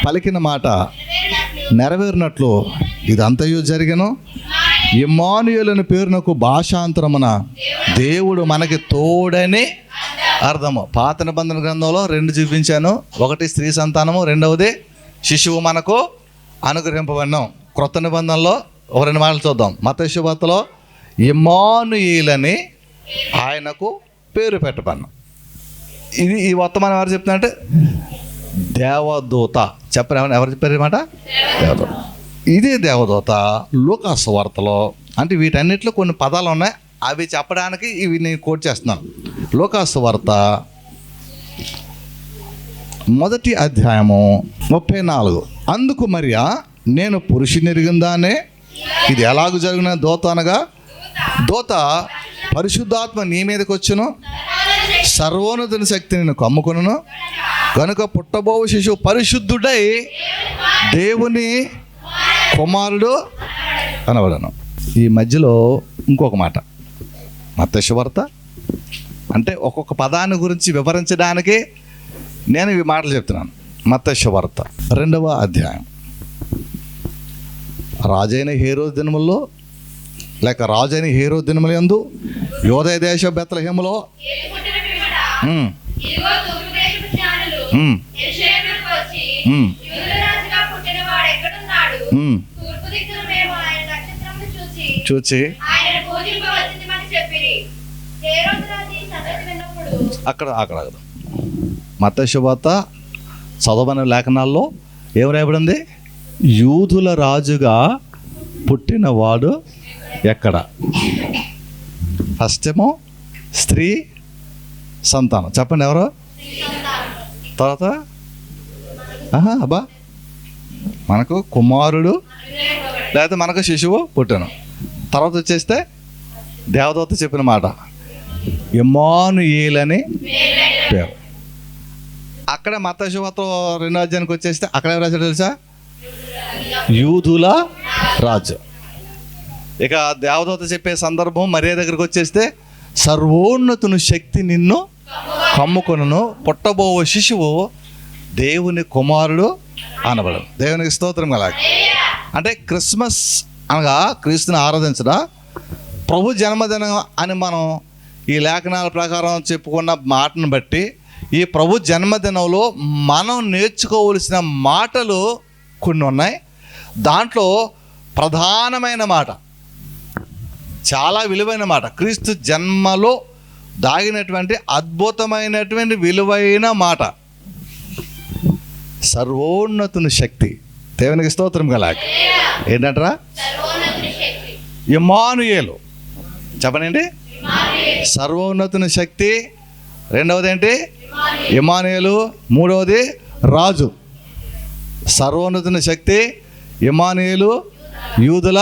[SPEAKER 1] పలికిన మాట నెరవేరినట్లు ఇదంతయు జరిగెను. ఇమ్మానుయేల్ అని పేరునకు భాషాంతరమున దేవుడు మనకి తోడని అర్థము. పాత నిబంధన గ్రంథంలో 2 చూపించాను. ఒకటి స్త్రీ సంతానము, రెండవది శిశువు మనకు అనుగ్రహింపబడినాం. క్రొత్త నిబంధనలో ఒక 2 మాటలు చూద్దాం. మత్తయి సువార్తలో ఇమ్మానుయేల్ అని ఆయనకు పేరు పెట్టబడినాం. ఇది ఈ వర్తమానం ఎవరు చెప్తున్నారంటే దేవదూత. చెప్పరు, ఎవరు చెప్పారు మాట? దేవదూత. ఇదే దేవదూత లూకా సువార్తలో, అంటే వీటన్నిటిలో కొన్ని పదాలు ఉన్నాయి, అవి చెప్పడానికి ఇవి నేను కోట్ చేస్తున్నాను. లూకా సువార్త 1వ అధ్యాయము 34. అందుకు మరియా, నేను పురుషుని ఎరిగిందానే, ఇది ఎలాగూ జరిగిన దూత అనగా, దూత పరిశుద్ధాత్మ నీ మీదకి వచ్చును, సర్వోన్నతుని శక్తి నేను కమ్ముకొనును, కనుక పుట్టబోవు శిశువు పరిశుద్ధుడై దేవుని కుమారుడు అనబడను. ఈ మధ్యలో ఇంకొక మాట, మత్తయి సువార్త అంటే ఒక్కొక్క పదాన్ని గురించి వివరించడానికి నేను ఈ మాటలు చెప్తున్నాను. మత్తయి సువార్త 2వ అధ్యాయం. రాజైన హేరోదు దినముల్లో లేక రాజైన హేరోదు దినముల యందు యోదయ దేశ బెత్లెహేములో చూచి అక్కడ మత్తయి సువార్త చదవని లేఖనాల్లో ఏం రాయబడింది? యూదుల రాజుగా పుట్టినవాడు ఎక్కడ? ఫస్ట్ ఏమో స్త్రీ సంతానం. చెప్పండి ఎవరు? తర్వాత అబ్బా మనకు కుమారుడు లేకపోతే మనకు శిశువు పుట్టను. తర్వాత వచ్చేస్తే దేవదూత చెప్పిన మాట ఇమ్మానుయేల్ అని పేరు. అక్కడ మత్తయి సువార్త 2వ అధ్యాయానికి వచ్చేస్తే అక్కడ ఎవరు రాశాడు తెలుసా? యూదుల రాజు. ఇక దేవదూత చెప్పే సందర్భం మరియ దగ్గరికి వచ్చేస్తే సర్వోన్నతుని శక్తి నిన్ను కమ్ముకొనును, పుట్టబోవు శిశువు దేవుని కుమారుడు అనబడు. దేవునికి స్తోత్రం కల. అంటే క్రిస్మస్ అనగా క్రీస్తుని ఆరాధించడా, ప్రభు జన్మదినం అని మనం ఈ లేఖనాల ప్రకారం చెప్పుకున్న మాటను బట్టి ఈ ప్రభు జన్మదినంలో మనం నేర్చుకోవలసిన మాటలు కొన్ని ఉన్నాయి. దాంట్లో ప్రధానమైన మాట, చాలా విలువైన మాట, క్రీస్తు జన్మలో దాగినటువంటి అద్భుతమైనటువంటి విలువైన మాట, సర్వోన్నతుని శక్తి. దేవునికి స్తోత్రం కలాక. ఏంటంటారా? ఇమ్మానుయేలు. చెప్పనండి. సర్వోన్నతుని శక్తి. రెండవది ఏంటి? ఇమ్మానుయేలు. మూడవది రాజు. సర్వోన్నతుని శక్తి, ఇమ్మానుయేలు, యూదుల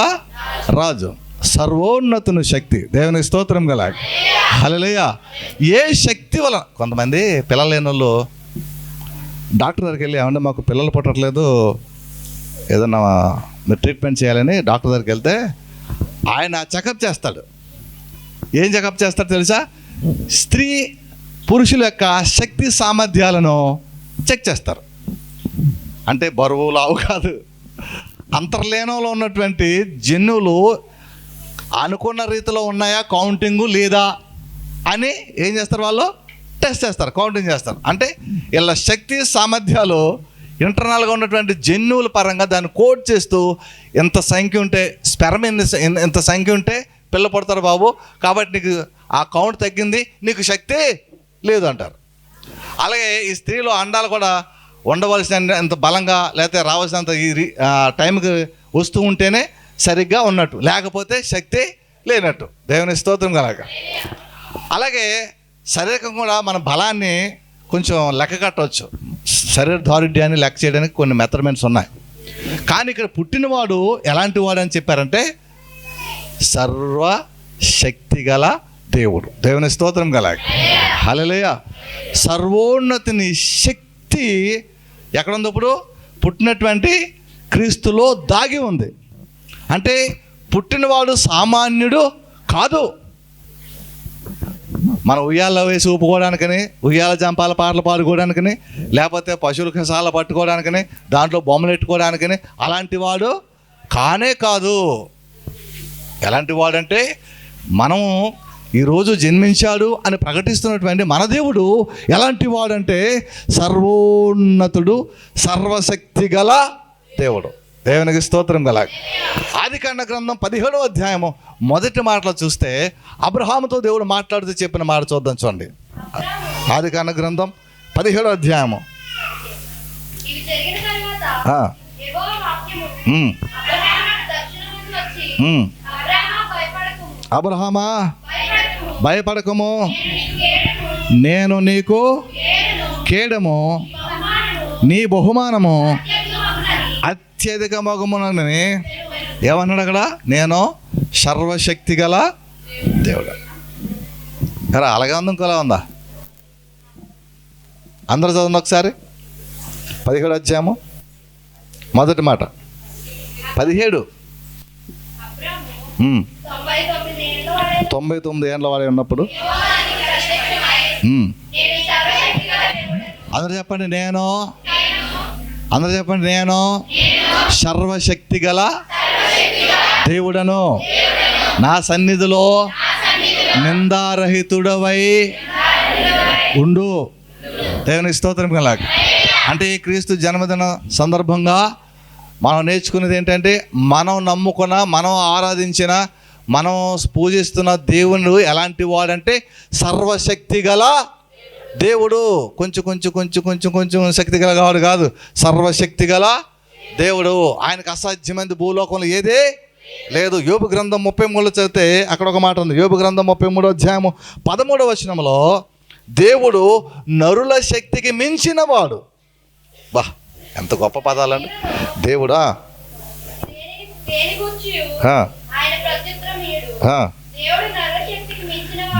[SPEAKER 1] రాజు. సర్వోన్నతుని శక్తి. దేవుని స్తోత్రం గల. హల్లెలూయా. ఏ శక్తి వలన కొంతమంది పిల్లలు లేని వాళ్ళు డాక్టర్ దగ్గరికి వెళ్ళి, ఏమంటే మాకు పిల్లలు పుట్టట్లేదు, ఏదన్నా మీరు ట్రీట్మెంట్ చేయాలని డాక్టర్ దగ్గరికి వెళ్తే ఆయన చెకప్ చేస్తాడు. ఏం చెకప్ చేస్తాడు తెలుసా? స్త్రీ పురుషుల యొక్క శక్తి సామర్థ్యాలను చెక్ చేస్తారు. అంటే బరువు లావు కాదు, అంతర్లీనంలో ఉన్నటువంటి జన్యువులు అనుకున్న రీతిలో ఉన్నాయా, కౌంటింగు లేదా అని ఏం చేస్తారు? వాళ్ళు టెస్ట్ చేస్తారు, కౌంటింగ్ చేస్తారు. అంటే ఇలా శక్తి సామర్థ్యాలు ఇంటర్నల్గా ఉన్నటువంటి జన్యువుల పరంగా దాన్ని కోడ్ చేస్తూ ఎంత సంఖ్య ఉంటే స్పెర్మ్ ఎంత సంఖ్య ఉంటే పిల్ల పడతారు బాబు, కాబట్టి నీకు ఆ కౌంట్ తగ్గింది, నీకు శక్తి లేదు అంటారు. అలాగే ఈ స్త్రీలో అండాలు కూడా ఉండవలసిన ఎంత బలంగా లేకపోతే రావాల్సినంత ఈ టైంకి వస్తూ ఉంటేనే సరిగ్గా ఉన్నట్టు, లేకపోతే శక్తి లేనట్టు. దేవుని స్తోత్రం కలగ. అలాగే శరీరం కూడా మన బలాన్ని కొంచెం లెక్క కట్టవచ్చు, శరీర దారుఢ్యాన్ని లెక్క చేయడానికి కొన్ని మెథడ్మెంట్స్ ఉన్నాయి. కానీ ఇక్కడ పుట్టినవాడు ఎలాంటి వాడు అని చెప్పారంటే సర్వశక్తిగల దేవుడు. దేవుని స్తోత్రం కలగ. హల్లెలూయా. సర్వోన్నతిని శక్తి ఎక్కడుంది? ఇప్పుడు పుట్టినటువంటి క్రీస్తులో దాగి ఉంది. అంటే పుట్టినవాడు సామాన్యుడు కాదు. మన ఉయ్యాల వేసి ఊపుకోవడానికని, ఉయ్యాల జంపాల పాటలు పాడుకోవడానికని, లేకపోతే పశువుల కసాల పట్టుకోవడానికని, దాంట్లో బొమ్మలు ఎట్టుకోవడానికని అలాంటి వాడు కానే కాదు. ఎలాంటి వాడంటే మనం ఈరోజు జన్మించాడు అని ప్రకటిస్తున్నటువంటి మన దేవుడు ఎలాంటి వాడంటే సర్వోన్నతుడు, సర్వశక్తి గల దేవుడు. దేవునికి స్తోత్రం గల. ఆదికాండ గ్రంథం 17వ అధ్యాయము మొదటి మాటలో చూస్తే అబ్రహాముతో దేవుడు మాట్లాడుతూ చెప్పిన మాట చూద్దాం. చూడండి, ఆదికాండ గ్రంథం 17వ అధ్యాయము. అబ్రహామా భయపడకము, నేను నీకు కేడము, నీ బహుమానము అత్యధిక మగమునని. ఏమన్నాడు అక్కడ? నేను సర్వశక్తి గల దేవుడు. ఎరా అలాగే ఉంది, ఇంకోలా ఉందా? అందరూ చదవండి ఒకసారి. 17వ అధ్యాయము మొదటి మాట. 17. 99 ఏళ్ళ వాడే ఉన్నప్పుడు అందరూ చెప్పండి నేను, అందరూ చెప్పండి నేను సర్వశక్తి గల దేవుడను, నా సన్నిధిలో నిందారహితుడవై ఉండు. దేవుని స్తోత్రం కలగ. అంటే ఈ క్రీస్తు జన్మదిన సందర్భంగా మనం నేర్చుకునేది ఏంటంటే, మనం నమ్ముకున్న, మనం ఆరాధించిన, మనం పూజిస్తున్న దేవుడు ఎలాంటి వాడంటే సర్వశక్తి గల దేవుడు. కొంచెం కొంచెం కొంచెం కొంచెం కొంచెం శక్తి గల వాడు కాదు, సర్వశక్తి గల దేవుడు. ఆయనకు అసాధ్యమైనది భూలోకంలో ఏదే లేదు. యోబు గ్రంథం 33 చదివితే అక్కడ ఒక మాట ఉంది. యోబు గ్రంథం 33వ అధ్యాయము 13వ వచనంలో దేవుడు నరుల శక్తికి మించిన వాడు. బా, ఎంత గొప్ప పదాలండి. దేవుడా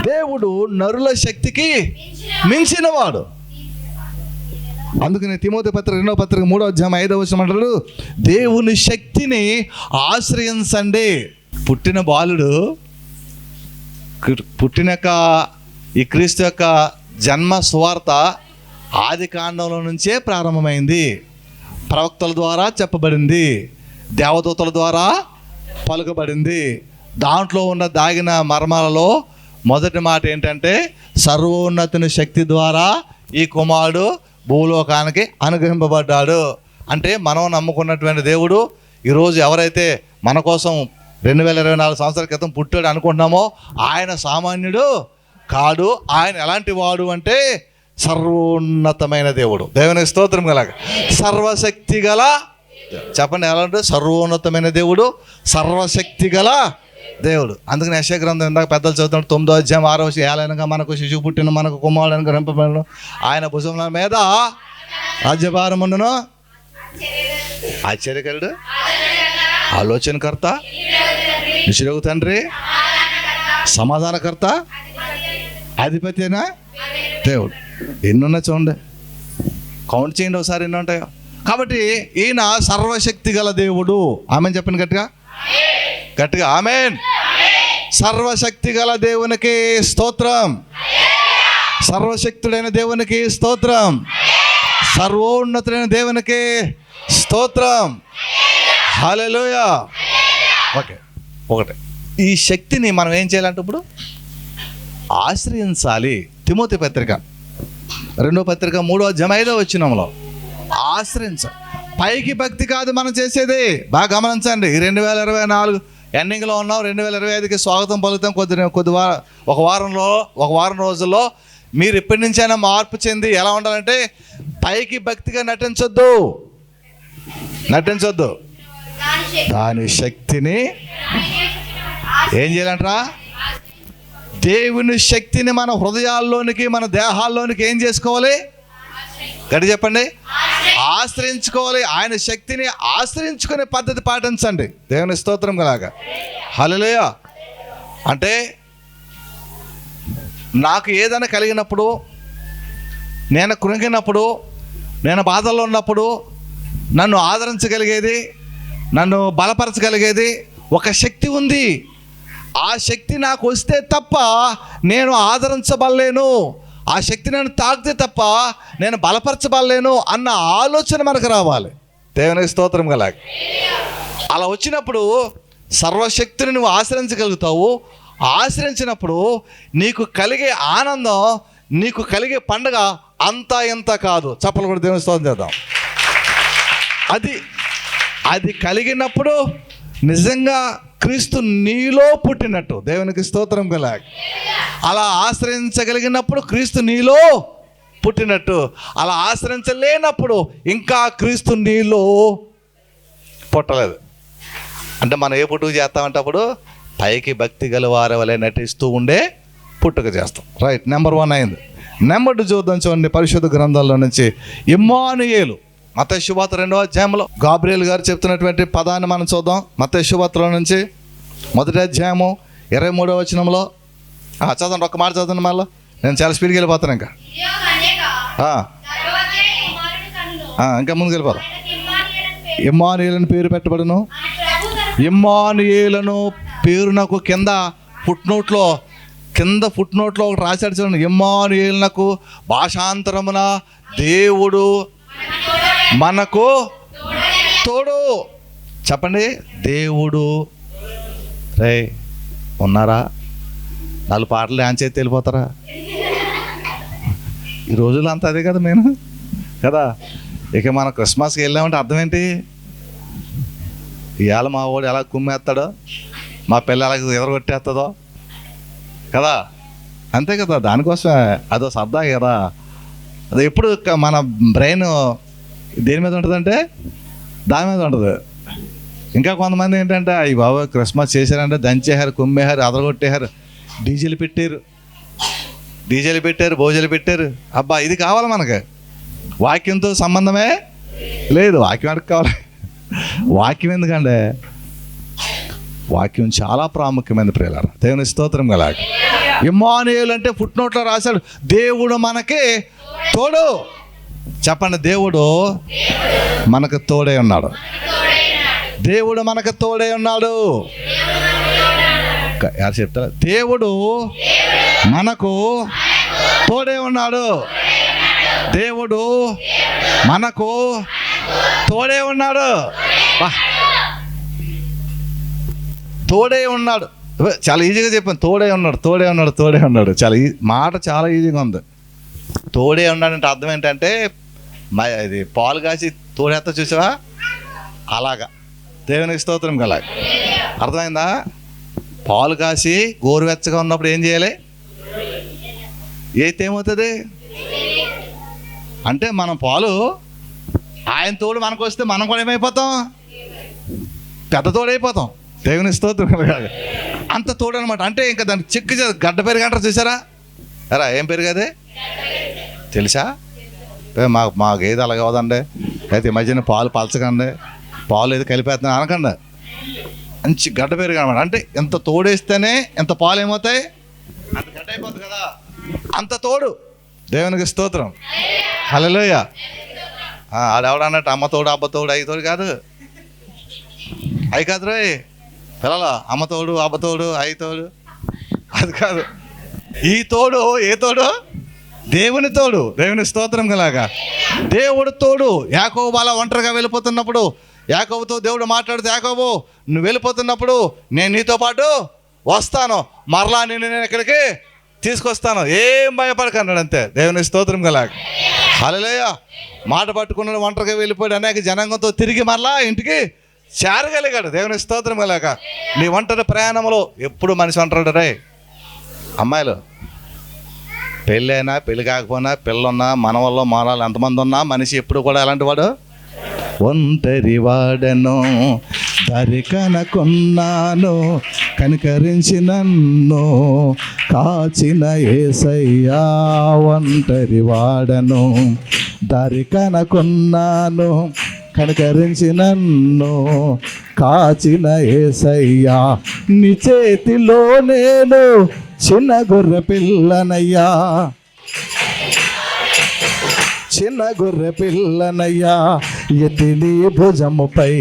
[SPEAKER 1] దేవుడు నరుల శక్తికి మించినవాడు. అందుకని తిమోతి పత్రిక 2వ పత్రిక 3వ అధ్యాయం 5వ వచనం అంటాడు, దేవుని శక్తిని ఆశ్రయించండి. పుట్టిన బాలుడు, పుట్టినక ఈ క్రీస్తు యొక్క జన్మ సువార్త ఆది కాండంలో నుంచే ప్రారంభమైంది. ప్రవక్తల ద్వారా చెప్పబడింది, దేవదూతల ద్వారా పలుకబడింది. దాంట్లో ఉన్న దాగిన మర్మాలలో మొదటి మాట ఏంటంటే సర్వోన్నతుని శక్తి ద్వారా ఈ కుమారుడు భూలోకానికి అనుగ్రహింపబడ్డాడు. అంటే మనం నమ్ముకున్నటువంటి దేవుడు ఈరోజు ఎవరైతే మన కోసం 2024 సంవత్సరాల క్రితం పుట్టాడు అనుకుంటున్నామో ఆయన సామాన్యుడు కాడు. ఆయన ఎలాంటి వాడు అంటే సర్వోన్నతమైన దేవుడు. దేవుని స్తోత్రం గల, సర్వశక్తి గల చెప్పండి, ఎలా ఉంటుంది? సర్వోన్నతమైన దేవుడు, సర్వశక్తి గల దేవుడు. అందుకని యెషయా గ్రంథం ఇందాక పెద్దలు చదువుతున్నాడు, 9వ అధ్యాయం 6వ వచనం, ఏలైనగా మనకు శిశువు పుట్టిన, మనకు కుమారుడనగా రింపబడెను, ఆయన భుజముల మీద రాజ్యభారముండును. ఆశ్చర్యకరుడు, ఆలోచనకర్త, నిశ్చయగు తండ్రి, సమాధానకర్త, అధిపతినా దేవుడు. ఎన్నున్నా చూడండి, కౌంట్ చేయండి ఒకసారి ఎన్ని ఉంటాయో. కాబట్టి ఈయన సర్వశక్తి గల దేవుడు. ఆమెన్ చెప్పండి గట్టిగా, గట్టిగా ఆమెన్. సర్వశక్తి గల దేవునికి స్తోత్రం, సర్వశక్తుడైన దేవునికి స్తోత్రం, సర్వోన్నతుడైన దేవునికి స్తోత్రం. హల్లెలూయా. ఓకే, ఒకటే, ఈ శక్తిని మనం ఏం చేయాలంటే ఇప్పుడు ఆశ్రయించాలి. తిమోతి పత్రిక 2వ పత్రిక 3వ అధ్యాయం 5వ వచనంలో ఆశ్రయించాలి. పైకి భక్తి కాదు మనం చేసేది. బాగా గమనించండి. 2024 ఎండింగ్లో ఉన్నాం, 2025కి స్వాగతం పలుకుతాం. ఒక వారం రోజుల్లో మీరు ఎప్పటి నుంచైనా మార్పు చెంది ఎలా ఉండాలంటే పైకి భక్తిగా నటించొద్దు. దాని శక్తిని ఏం చేయాలంటారా? దేవుని శక్తిని మన హృదయాల్లోనికి, మన దేహాల్లోనికి ఏం చేసుకోవాలి? గట్టి చెప్పండి, ఆశ్రయించుకోవాలి. ఆయన శక్తిని ఆశ్రయించుకునే పద్ధతి పాటించండి. దేవుని స్తోత్రం కలాగా. హల్లెలూయా. అంటే నాకు ఏదైనా కలిగినప్పుడు, నేను కృంగినప్పుడు, నేను బాధల్లో ఉన్నప్పుడు నన్ను ఆదరించగలిగేది, నన్ను బలపరచగలిగేది ఒక శక్తి ఉంది. ఆ శక్తి నాకు వస్తే తప్ప నేను ఆదరించబడలేను, ఆ శక్తి నన్ను తాకితే తప్ప నేను బలపరచబడలేను అన్న ఆలోచన మనకు రావాలి. దేవునికి స్తోత్రం కలాగ. అలా వచ్చినప్పుడు సర్వశక్తిని నువ్వు ఆశ్రయించగలుగుతావు. ఆశ్రయించినప్పుడు నీకు కలిగే ఆనందం, నీకు కలిగే పండగ అంతా ఇంత కాదు. చప్పలు కూడా దేవుని స్తోత్రం చేద్దాం. అది కలిగినప్పుడు నిజంగా క్రీస్తు నీలో పుట్టినట్టు. దేవునికి స్తోత్రం కలాగ. అలా ఆశ్రయించగలిగినప్పుడు క్రీస్తు నీలో పుట్టినట్టు. అలా ఆశ్రయించలేనప్పుడు ఇంకా క్రీస్తు నీలో పుట్టలేదు. అంటే మనం ఏ పుట్టుక చేస్తామంటే అప్పుడు పైకి భక్తి గల వారి వలె నటిస్తూ ఉండే పుట్టుక చేస్తాం. రైట్, నెంబర్ 1 అయింది. నెంబర్ 2 చూద్దాం. చూడండి, పరిశుద్ధ గ్రంథాల్లో నుంచి ఇమ్మానుయేలు. మత్తయి సువార్త 2వ అధ్యాయంలో గాబ్రియల్ గారు చెప్తున్నటువంటి పదాన్ని మనం చూద్దాం. మత్తయి సువార్తలో నుంచి 1వ అధ్యాయము 23వ వచనంలో చదవండి. ఒక్క మాట చదవండి. మళ్ళీ నేను చాలా స్పీడ్కి వెళ్ళిపోతాను. ఇంకా ముందుకు వెళ్ళిపోతాం. ఇమ్మానుయేలని పేరు పెట్టబడును. ఇమ్మానుయేలను పేరు నాకు కింద ఫుట్నోట్లో ఒకటి రాశాడు చూడండి. ఇమ్మానుయేలునకు భాషాంతరమున దేవుడు మనకు తోడు. చెప్పండి, దేవుడు. రే ఉన్నారా? 4 పాటలు డాన్స్ చేసి వెళ్ళిపోతారా? ఈ రోజుల్లో అంతా అదే కదా నేను కదా. ఇక మనం క్రిస్మస్కి వెళ్ళామంటే అర్థం ఏంటి? ఇవాళ మా వాడు ఎలా కుమ్మేస్తాడో, మా పిల్ల ఎలా ఎదరగొట్టేస్తుందో కదా. అంతే కదా, దానికోసం అదో సరదా కదా. అది ఎప్పుడు మన బ్రెయిన్ దేని మీద ఉంటుందంటే దాని మీద ఉంటుంది. ఇంకా కొంతమంది ఏంటంటే అయ్యి బాబు క్రిస్మస్ చేశారంటే దంచేశారు, కుమ్మేశారు, అదరగొట్టేశారు, డీజేలు పెట్టారు, భోజనాలు పెట్టారు. అబ్బా ఇది కావాలి మనకి. వాక్యంతో సంబంధమే లేదు. వాక్యం అడగ కావాలి. వాక్యం ఎందుకంటే వాక్యం చాలా ప్రాముఖ్యమైన ప్రియులారా. దేవుని స్తోత్రం కలాగ. ఇమ్మానుయేలు అంటే ఫుట్నోట్లో రాశాడు, దేవుడు మనకి తోడు. చెప్పండి, దేవుడు మనకు తోడే ఉన్నాడు. దేవుడు మనకు తోడే ఉన్నాడు. యారు చెప్తారా? దేవుడు మనకు తోడే ఉన్నాడు. దేవుడు మనకు తోడే ఉన్నాడు. తోడే ఉన్నాడు. చాలా ఈజీగా చెప్పాను. తోడే ఉన్నాడు. చాలా మాట చాలా ఈజీగా ఉంది. తోడే ఉన్నాడంటే అర్థం ఏంటంటే ఇది పాలు కాసి తోడేస్తా చూసావా, అలాగా. దేవునికి స్తోత్రం కల. అర్థమైందా? పాలు కాసి గోరువెచ్చగా ఉన్నప్పుడు ఏం చేయాలి? అయితే ఏమవుతుంది అంటే మనం పాలు ఆయన తోడు మనకు వస్తే మనం కూడా ఏమైపోతాం? పెద్ద తోడైపోతాం. దేవుని స్తోత్రం కలగాలి. అంత తోడు అనమాట. అంటే ఇంకా దాన్ని చెక్కు గడ్డ పెరుగు అంటారు చూసారా? అరా ఏం పెరుగు అదే తెలుసా? మాకు ఏది అలాగే అవదండి, అయితే ఈ మధ్యన పాలు పలచకండి, పాలు ఏది కలిపేస్తున్నా అనకండి. మంచి గడ్డ పెరుగు అనమాట. అంటే ఎంత తోడేస్తేనే ఎంత పాలు ఏమవుతాయి? అంత గడ్డ అయిపోతుంది కదా, అంత తోడు. దేవునికి స్తోత్రం. హల్లెలూయా. ఆడెవడన్నట్టు అమ్మ తోడు అబ్బ తోడు అయ్యి తోడు కాదు, అవి కాదు రోయ్ పిల్లల. అమ్మ తోడు అబ్బ తోడు అయ్యి తోడు అది కాదు. ఈ తోడు ఏ తోడు? దేవుని తోడు. దేవుని స్తోత్రం కలాగా దేవుడు తోడు. యాకోబు అలా ఒంటరిగా వెళ్ళిపోతున్నప్పుడు యాకోబుతో దేవుడు మాట్లాడితే, యాకోబు నువ్వు వెళ్ళిపోతున్నప్పుడు నేను నీతో పాటు వస్తాను, మరలా నేను ఇక్కడికి తీసుకొస్తాను, ఏం భయపడకన్నాడు. అంతే. దేవుని స్తోత్రం కలాగా. హల్లెలూయా. మాట పట్టుకున్నాడు, ఒంటరిగా వెళ్ళిపోయాడు, అనేక జనాంగంతో తిరిగి మరలా ఇంటికి చేరగలిగాడు. దేవుని స్తోత్రం కలాగా. నీ ఒంటరి ప్రయాణంలో ఎప్పుడు మనిషి ఒంటరి రే. అమ్మాయిలు పెళ్ళి అయినా పెళ్ళి కాకపోయినా పిల్లలున్నా మనవల్లో మానాలు ఎంతమంది ఉన్నా మనిషి ఎప్పుడు కూడా ఎలాంటి వాడు? ఒంటరి వాడను దారి కనకున్నాను, కనికరించి నన్ను కాచిన యేసయ్యా. ఒంటరి వాడను దారి కనకున్నాను, కనికరించి నన్ను కాచిన యేసయ్యా. నీ చేతిలో నేను చిన్న గొర్రె పిల్లనయ్యా, చిన్న గొర్రె పిల్లనయ్యా. ఎత్తి నీ భుజముపై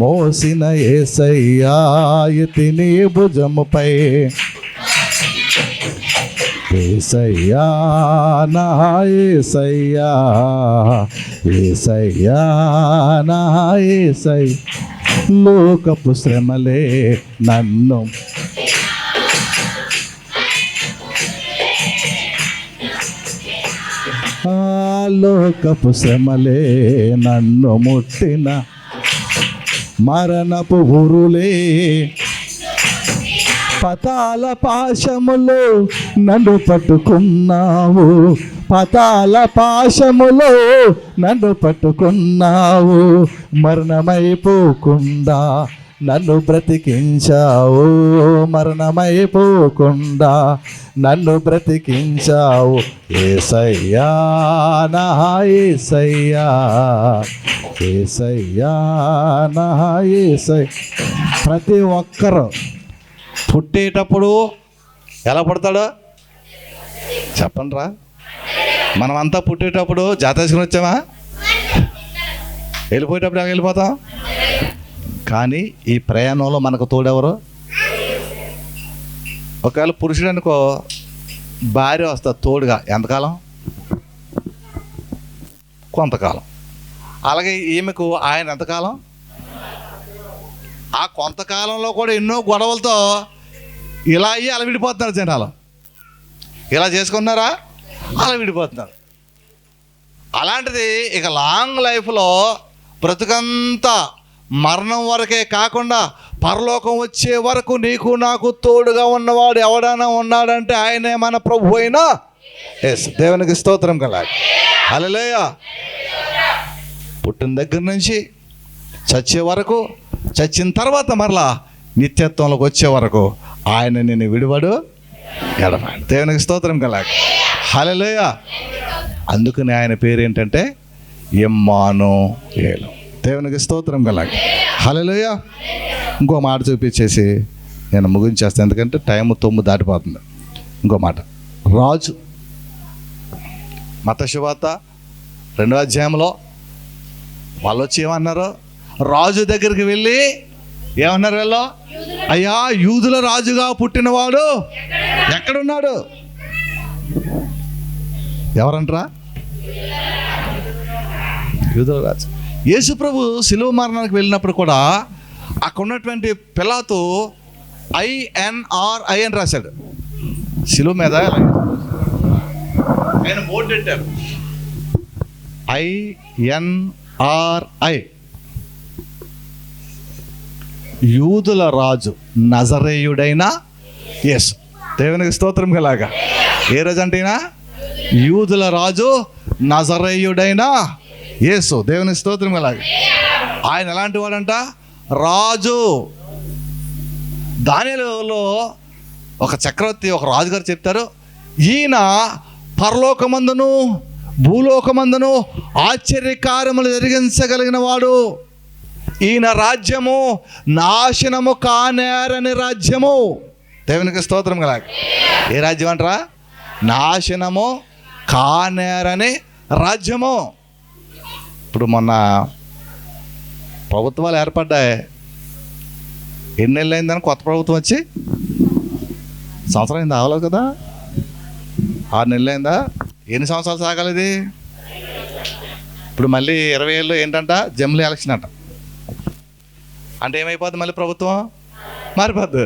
[SPEAKER 1] మోసిన యేసయ్యా, ఎత్తి నీ భుజముపై. యేసయ్యా నా యేసయ్యా, యేసయ్యా నా యేసయ్యా. లోకపు శ్రమలే నన్ను లోకపు శ్రమలే నన్ను ముట్టిన, మరణపు ఉరులే పతాల పాశములో నన్ను పట్టుకున్నావు, పతాల పాశములో నన్ను పట్టుకున్నావు. మరణమైపోకుండా నన్ను బ్రతికించావు, మరణమైపోకుండా నన్ను బ్రతికించావు. యేసయ్యా నా యేసయ్యా, యేసయ్యా నా యేసయ్యా. ప్రతి ఒక్కరు పుట్టేటప్పుడు ఎలా పుడతాడో చెప్పండి రా. మనమంతా పుట్టేటప్పుడు జాతేసుకుని వచ్చామా? వెళ్ళిపోయేటప్పుడు ఎలా వెళ్ళిపోతాం? కానీ ఈ ప్రయాణంలో మనకు తోడెవరు? ఒకవేళ పురుషుడు అనుకో, భార్య వస్తుంది తోడుగా. ఎంతకాలం? కొంతకాలం. అలాగే ఈమెకు ఆయన ఎంతకాలం? ఆ కొంతకాలంలో కూడా ఎన్నో గొడవలతో ఇలా అయ్యి అలా విడిపోతున్నారు జనాలు. ఇలా చేసుకున్నారా? అలా విడిపోతున్నారు. అలాంటిది ఇక లాంగ్ లైఫ్లో బ్రతుకంతా మరణం వరకే కాకుండా పరలోకం వచ్చే వరకు నీకు నాకు తోడుగా ఉన్నవాడు ఎవడైనా ఉన్నాడంటే ఆయనే మన ప్రభు అయినా ఎస్. దేవునికి స్తోత్రం కలాలి. హల్లెలూయా. పుట్టిన దగ్గర నుంచి చచ్చే వరకు, చచ్చిన తర్వాత మరలా నిత్యత్వంలోకి వచ్చే వరకు ఆయన నిన్ను విడివడు ఎడబాడు. దేవునికి స్తోత్రం కలాలి. హల్లెలూయా. అందుకని ఆయన పేరు ఏంటంటే ఇమ్మానుయేలు. దేవునికి స్తోత్రం కలాలి. హల్లెలూయా. ఇంకో మాట చూపించేసి నేను ముగించేస్తాను, ఎందుకంటే టైం 9 దాటిపోతుంది. ఇంకో మాట, రాజు మత్తయి సువార్త 2వ అధ్యాయంలో వాళ్ళు వచ్చి ఏమన్నారు? రాజు దగ్గరికి వెళ్ళి ఏమన్నారు వీళ్ళు? అయ్యా, యూదుల రాజుగా పుట్టినవాడు ఎక్కడున్నాడు? ఎవరంటారా? యూదుల రాజు. యేసు ప్రభు శిలువ మరణానికి వెళ్ళినప్పుడు కూడా అక్కడ ఉన్నటువంటి పిలాతు INRI అని రాశాడు శిలువ మీద. ఆయన బోర్డు పెట్టారు INRI, యూదుల రాజు నజరేయుడైన యేసు. దేవునికి స్తోత్రం కలాగా. ఏ రోజు అంటేనా? యూదుల రాజు నజరేయుడైన యేసు. దేవుని స్తోత్రం. అలాగే ఆయన ఎలాంటి వాడంట? రాజు. దానియేలులో ఒక చక్రవర్తి, ఒక రాజుగారు చెప్తారు, ఈయన పరలోకమందును భూలోకమందును ఆశ్చర్యకార్యములు జరిగించగలిగిన వాడు. ఈయన రాజ్యము నాశనము కానేరని రాజ్యము. దేవునికి స్తోత్రం. కలాగ ఏ రాజ్యం అంటారా? నాశనము కానేరని రాజ్యము. ఇప్పుడు మొన్న ప్రభుత్వాలు ఏర్పడ్డాయి. ఎన్ని నెలలు అయిందని కొత్త ప్రభుత్వం వచ్చి? సంవత్సరం అయింది, అవ్వలేదు కదా. 6 నెలలు అయిందా? ఎన్ని సంవత్సరాలు సాగాలి ఇది? ఇప్పుడు మళ్ళీ 20 ఏళ్ళు ఏంటంట? జమిలీ ఎలక్షన్ అంట. అంటే ఏమైపోద్ది? మళ్ళీ ప్రభుత్వం మారిపోద్ది.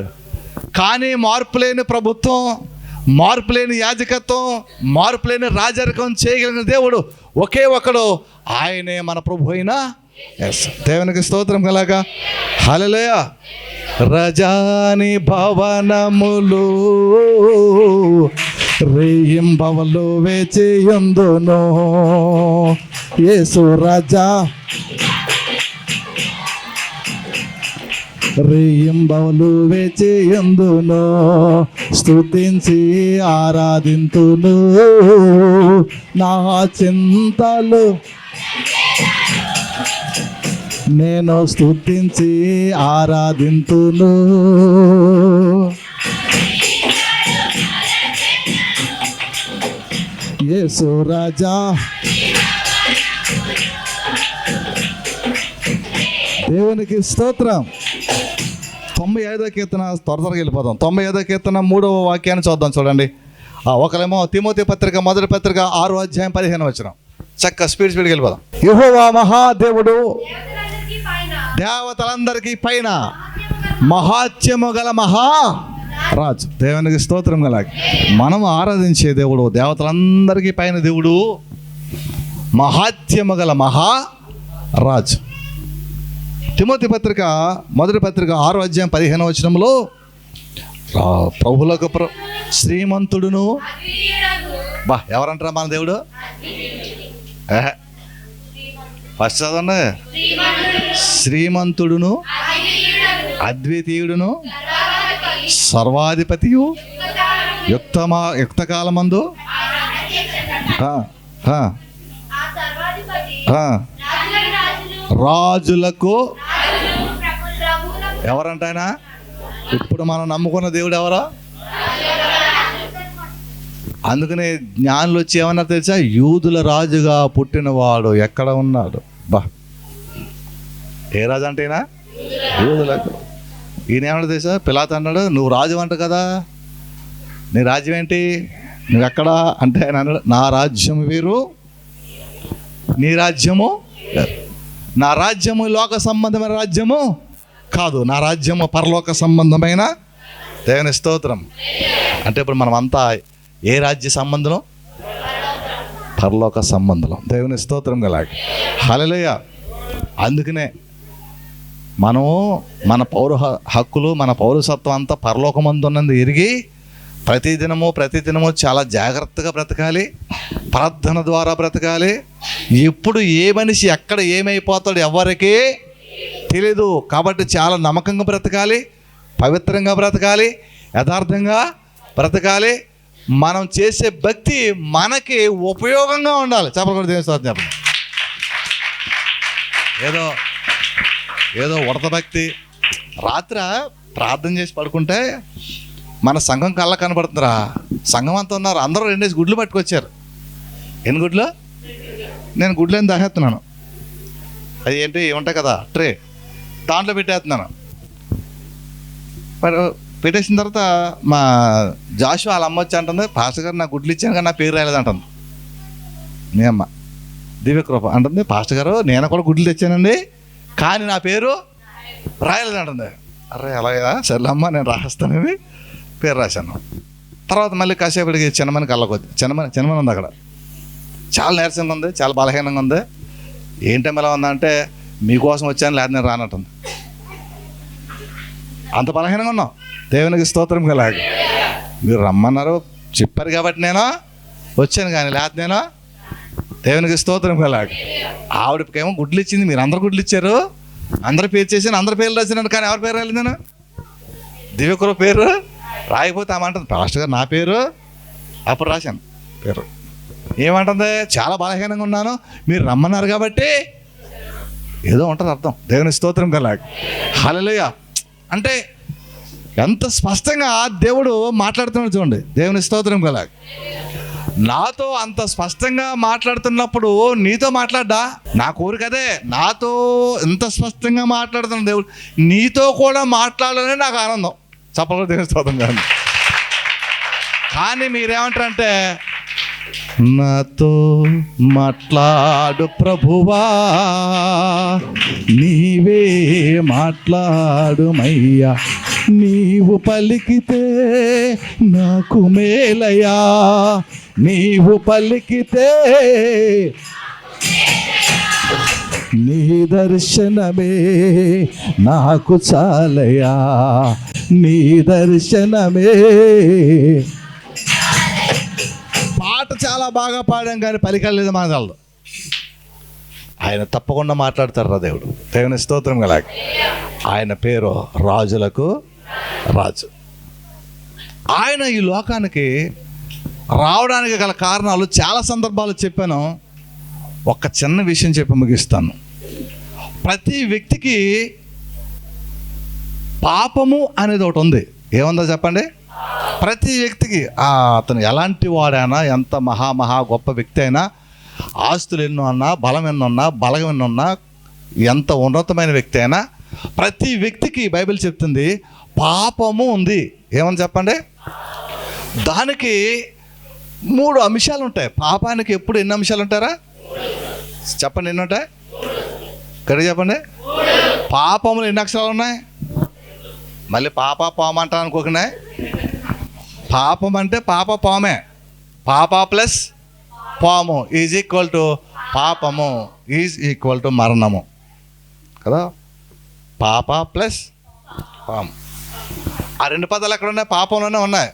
[SPEAKER 1] కానీ మార్పు లేని ప్రభుత్వం, మార్పు లేని యాజకత్వం, మార్పు లేని రాజరికం చేయగలిగిన దేవుడు ఒకే ఒకడు, ఆయనే మన ప్రభు అయిన యేసు. దేవునికి స్తోత్రం. కలాగా హల్లెలూయా. రజాని భవనములు రేయింబవలు వేచియుందును. యేసు రాజా రేయింబవలు వేచియుందును. స్తుతించి ఆరాధింతును. నా చింతలు నేను స్తుతించి ఆరాధింతును. యేసు రాజా. దేవునికి స్తోత్రం. 95వ కీర్తన త్వరగా వెళ్ళిపోదాం. 95వ కీర్తన 3వ వాక్యాన్ని చూద్దాం. చూడండి. ఒకరేమో తిమోతి పత్రిక 1వ పత్రిక 6వ అధ్యాయం 15వ వచనం. చక్క స్పీడ్కి వెళ్ళిపోదాం. యెహోవా మహాదేవుడు దేవతలందరికీ పైన మహాత్యము గల మహారాజు. దేవునికి స్తోత్రం. గల మనం ఆరాధించే దేవుడు దేవతలందరికీ పైన దేవుడు, మహాత్యము గల మహారాజు. తిమోతి పత్రిక 1వ పత్రిక 6వ అధ్యాయం 15వ వచనంలో ప్రభులకు శ్రీమంతుడును. ఎవరంటారా మన దేవుడు? ఫస్ట్ చదవండి. శ్రీమంతుడును, అద్వితీయుడును, సర్వాధిపతియు, యుక్తకాలమందు రాజులకు. ఎవరంట ఆయన? ఇప్పుడు మనం నమ్ముకున్న దేవుడు ఎవరా? అందుకనే జ్ఞానులు వచ్చి ఏమన్నా తెలుసా? యూదుల రాజుగా పుట్టినవాడు ఎక్కడ ఉన్నాడు? ఏ రాజు అంటేనా? యూదులకు. ఈయన ఏమన్నా తెలుసా? పిలాతు అన్నాడు, నువ్వు రాజు అంట కదా, నీ రాజ్యం ఏంటి? నువ్వెక్కడా అంటే ఆయన అన్నాడు, నా రాజ్యం వేరు, నీ రాజ్యము. నా రాజ్యము లోక సంబంధమైన రాజ్యము కాదు, నా రాజ్యము పరలోక సంబంధమైన. దేవుని స్తోత్రం. అంటే ఇప్పుడు మనం అంతా ఏ రాజ్య సంబంధం? పరలోక సంబంధం. దేవుని స్తోత్రం. గలాగ హల్లెలూయా. అందుకనే మనము మన హక్కులు, మన పౌరసత్వం అంతా పరలోకమందున్నది ఎరిగి ప్రతిదినము చాలా జాగ్రత్తగా బ్రతకాలి. ప్రార్థన ద్వారా బ్రతకాలి. ఎప్పుడు ఏ మనిషి ఎక్కడ ఏమైపోతాడు ఎవరికీ తెలీదు. కాబట్టి చాలా నమ్మకంగా బ్రతకాలి, పవిత్రంగా బ్రతకాలి, యథార్థంగా బ్రతకాలి. మనం చేసే భక్తి మనకి ఉపయోగంగా ఉండాలి. చెప్పలు కూడా దేవుని స్తోత్రం చెప్పండి. ఏదో ఉడత భక్తి. రాత్రి ప్రార్థన చేసి పడుకుంటే మన సంఘం కళ్ళ కనబడుతుందిరా. సంఘం అంతా ఉన్నారు, అందరూ 2 గుడ్లు పట్టుకొచ్చారు. ఎన్ని గుడ్లు? నేను గుడ్లు ఏం దాహేస్తున్నాను. అది ఏంటి ఉంటాయి కదా ట్రే, దాంట్లో పెట్టేస్తున్నాను. పెట్టేసిన తర్వాత మా జాషు వాళ్ళ అమ్మ వచ్చి అంటుంది, పాస్టర్ గారు నా గుడ్లు ఇచ్చాను కానీ నా పేరు రాలేదంటుంది. మీ అమ్మ దివ్యకృప అంటుంది, పాస్టర్ గారు నేను కూడా గుడ్లు తెచ్చానండి కానీ నా పేరు రాయలేదంటుంది. అరే అలాగా, సర్లేమ్మ నేను రాస్తానని పేరు రాశాను. తర్వాత మళ్ళీ కాసేపటికి చిన్నమని కళ్ళకొద్ది. చిన్నమని ఉంది అక్కడ. చాలా నీరసంగా ఉంది, చాలా బలహీనంగా ఉంది. ఏంటంటే ఎలా ఉందంటే, మీకోసం వచ్చాను లేదా నేను రానట్టుంది. అంత బలహీనంగా ఉన్నాం. దేవునికి స్తోత్రం. కలాగ మీరు రమ్మన్నారు చెప్పారు కాబట్టి నేను వచ్చాను, కానీ లేకపోతే నేను దేవునికి స్తోత్రం కలాగ. ఆవిడకేమో గుడ్లు ఇచ్చింది, మీరు అందరు గుడ్లు ఇచ్చారు, అందరి పేరు చేశాను, అందరి పేర్లు రాసినాను, కానీ ఎవరి పేరు రాలేదు నేను? దివ్యకృప పేరు రాయిపోతే ఆమంటుంది, పాస్టర్ గారు నా పేరు అప్పుడు రాశాను పేరు. ఏమంటుంది? చాలా బలహీనంగా ఉన్నాను, మీరు రమ్మన్నారు కాబట్టి ఏదో ఉంటుంది అర్థం. దేవుని స్తోత్రం కలాగ. హల్లెలూయా. అంటే ఎంత స్పష్టంగా దేవుడు మాట్లాడుతున్నాడు చూడండి. దేవుని స్తోత్రం కలాగ. నాతో అంత స్పష్టంగా మాట్లాడుతున్నప్పుడు నీతో మాట్లాడ్డా? నా కోరిక అదే, నాతో ఎంత స్పష్టంగా మాట్లాడుతున్న దేవుడు నీతో కూడా మాట్లాడాలని నాకు ఆనందం. చెప్పలేదు దేవుని స్తోత్రం కాదు. కానీ మీరేమంటారంటే, నాతో మాట్లాడు ప్రభువా, నీవే మాట్లాడుమయ్యా, నీవు పలికితే నాకు మేలయ్యా, నీవు పలికితే నీ దర్శనమే నాకు చాలయ్యా, నీ దర్శనమే. పాట చాలా బాగా పాడాం కానీ పలికలేదు మానగలదు. ఆయన తప్పకుండా మాట్లాడతారు దేవుడు. దేవుని స్తోత్రం కలాగ. ఆయన పేరు రాజులకు రాజు. ఆయన ఈ లోకానికి రావడానికి గల కారణాలు చాలా సందర్భాలు చెప్పాను. ఒక చిన్న విషయం చెప్పి ముగిస్తాను. ప్రతి వ్యక్తికి పాపము అనేది ఒకటి ఉంది. ఏముందో చెప్పండి? ప్రతి వ్యక్తికి అతను ఎలాంటి వాడైనా, ఎంత మహా గొప్ప వ్యక్తి అయినా, ఆస్తులు ఎన్నో అన్నా, బలం ఎన్నున్నా, బలగం ఎన్నున్నా, ఎంత ఉన్నతమైన వ్యక్తి అయినా, ప్రతి వ్యక్తికి బైబిల్ చెప్తుంది పాపము ఉంది. ఏమని చెప్పండి? దానికి 3 అంశాలు ఉంటాయి. పాపానికి ఎప్పుడు ఎన్ని అంశాలు ఉంటారా? చెప్పండి, ఎన్ని ఉంటాయి? ఇక్కడ చెప్పండి. పాపములు ఎన్ని అక్షరాలు ఉన్నాయి? మళ్ళీ పాపం అంటా అనుకోకుండా, పాపం అంటే పామే. పాప ప్లస్ పాము ఈజ్ ఈక్వల్ టు పాపము ఈజ్ ఈక్వల్ టు మరణము కదా. పాప ప్లస్ పాము, ఆ 2 పదాలు ఎక్కడ ఉన్నాయి? పాపంలోనే ఉన్నాయి.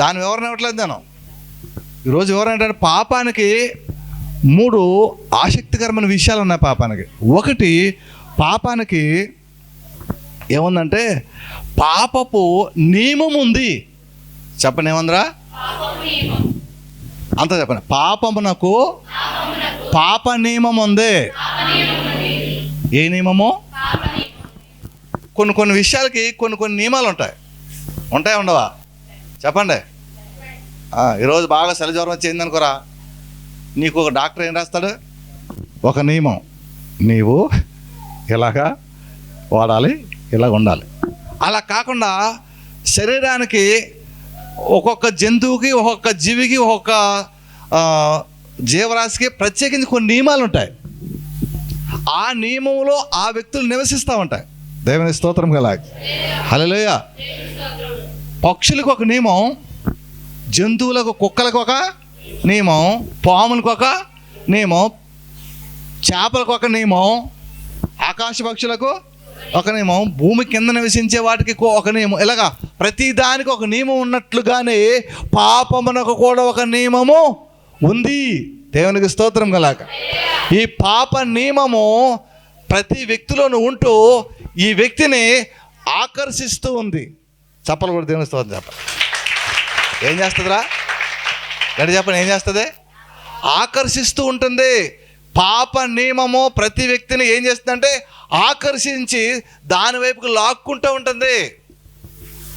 [SPEAKER 1] దాని వివరణ ఇవ్వట్లేదు నేను ఈరోజు. వివరణ ఏంటంటే, పాపానికి 3 ఆసక్తికరమైన విషయాలు ఉన్నాయి పాపానికి. ఒకటి, పాపానికి ఏముందంటే పాపపు నియమం ఉంది. చెప్పండి, ఏమందరా? అంతా చెప్పండి. పాపమునకు పాప నియమం ఉంది. ఏ నియమము? కొన్ని విషయాలకి కొన్ని నియమాలు ఉంటాయి ఉండవా? చెప్పండి. ఈరోజు బాగా చలి జ్వరం వచ్చింది అనుకోరా, నీకు ఒక డాక్టర్ ఏం రాస్తాడు? ఒక నియమం, నీవు ఇలాగా వాడాలి, ఇలాగ ఉండాలి. అలా కాకుండా శరీరానికి ఒక్కొక్క జంతువుకి, ఒక్కొక్క జీవికి, ఒక్కొక్క జీవరాశికి ప్రత్యేకించి కొన్ని నియమాలు ఉంటాయి. ఆ నియమంలో ఆ వ్యక్తులు నివసిస్తూ ఉంటాయి. దేవుని స్తోత్రం కలాగ. హల్లెలూయా. పక్షులకు ఒక నియమం, జంతువులకు, కుక్కలకు ఒక నియమం, పాములకు ఒక నియమం, చేపలకు ఒక నియమం, ఆకాశ పక్షులకు ఒక నియమం, భూమి కింద నివసించే వాటికి ఒక నియమం. ఇలాగా ప్రతి దానికి ఒక నియమం ఉన్నట్లుగానే పాపమునకు కూడా ఒక నియమము ఉంది. దేవునికి స్తోత్రం కలాక. ఈ పాప నియమము ప్రతి వ్యక్తిలోనూ ఉంటూ ఈ వ్యక్తిని ఆకర్షిస్తూ ఉంది. చెప్పలు కూడా దేవుని స్తోత్రం. చెప్పాలి. ఏం చేస్తుందిరా? గడి చెప్పండి, ఏం చేస్తుంది? ఆకర్షిస్తూ ఉంటుంది. పాప నియమము ప్రతి వ్యక్తిని ఏం చేస్తుందంటే ఆకర్షించి దాని వైపుకు లాక్కుంటూ ఉంటుంది.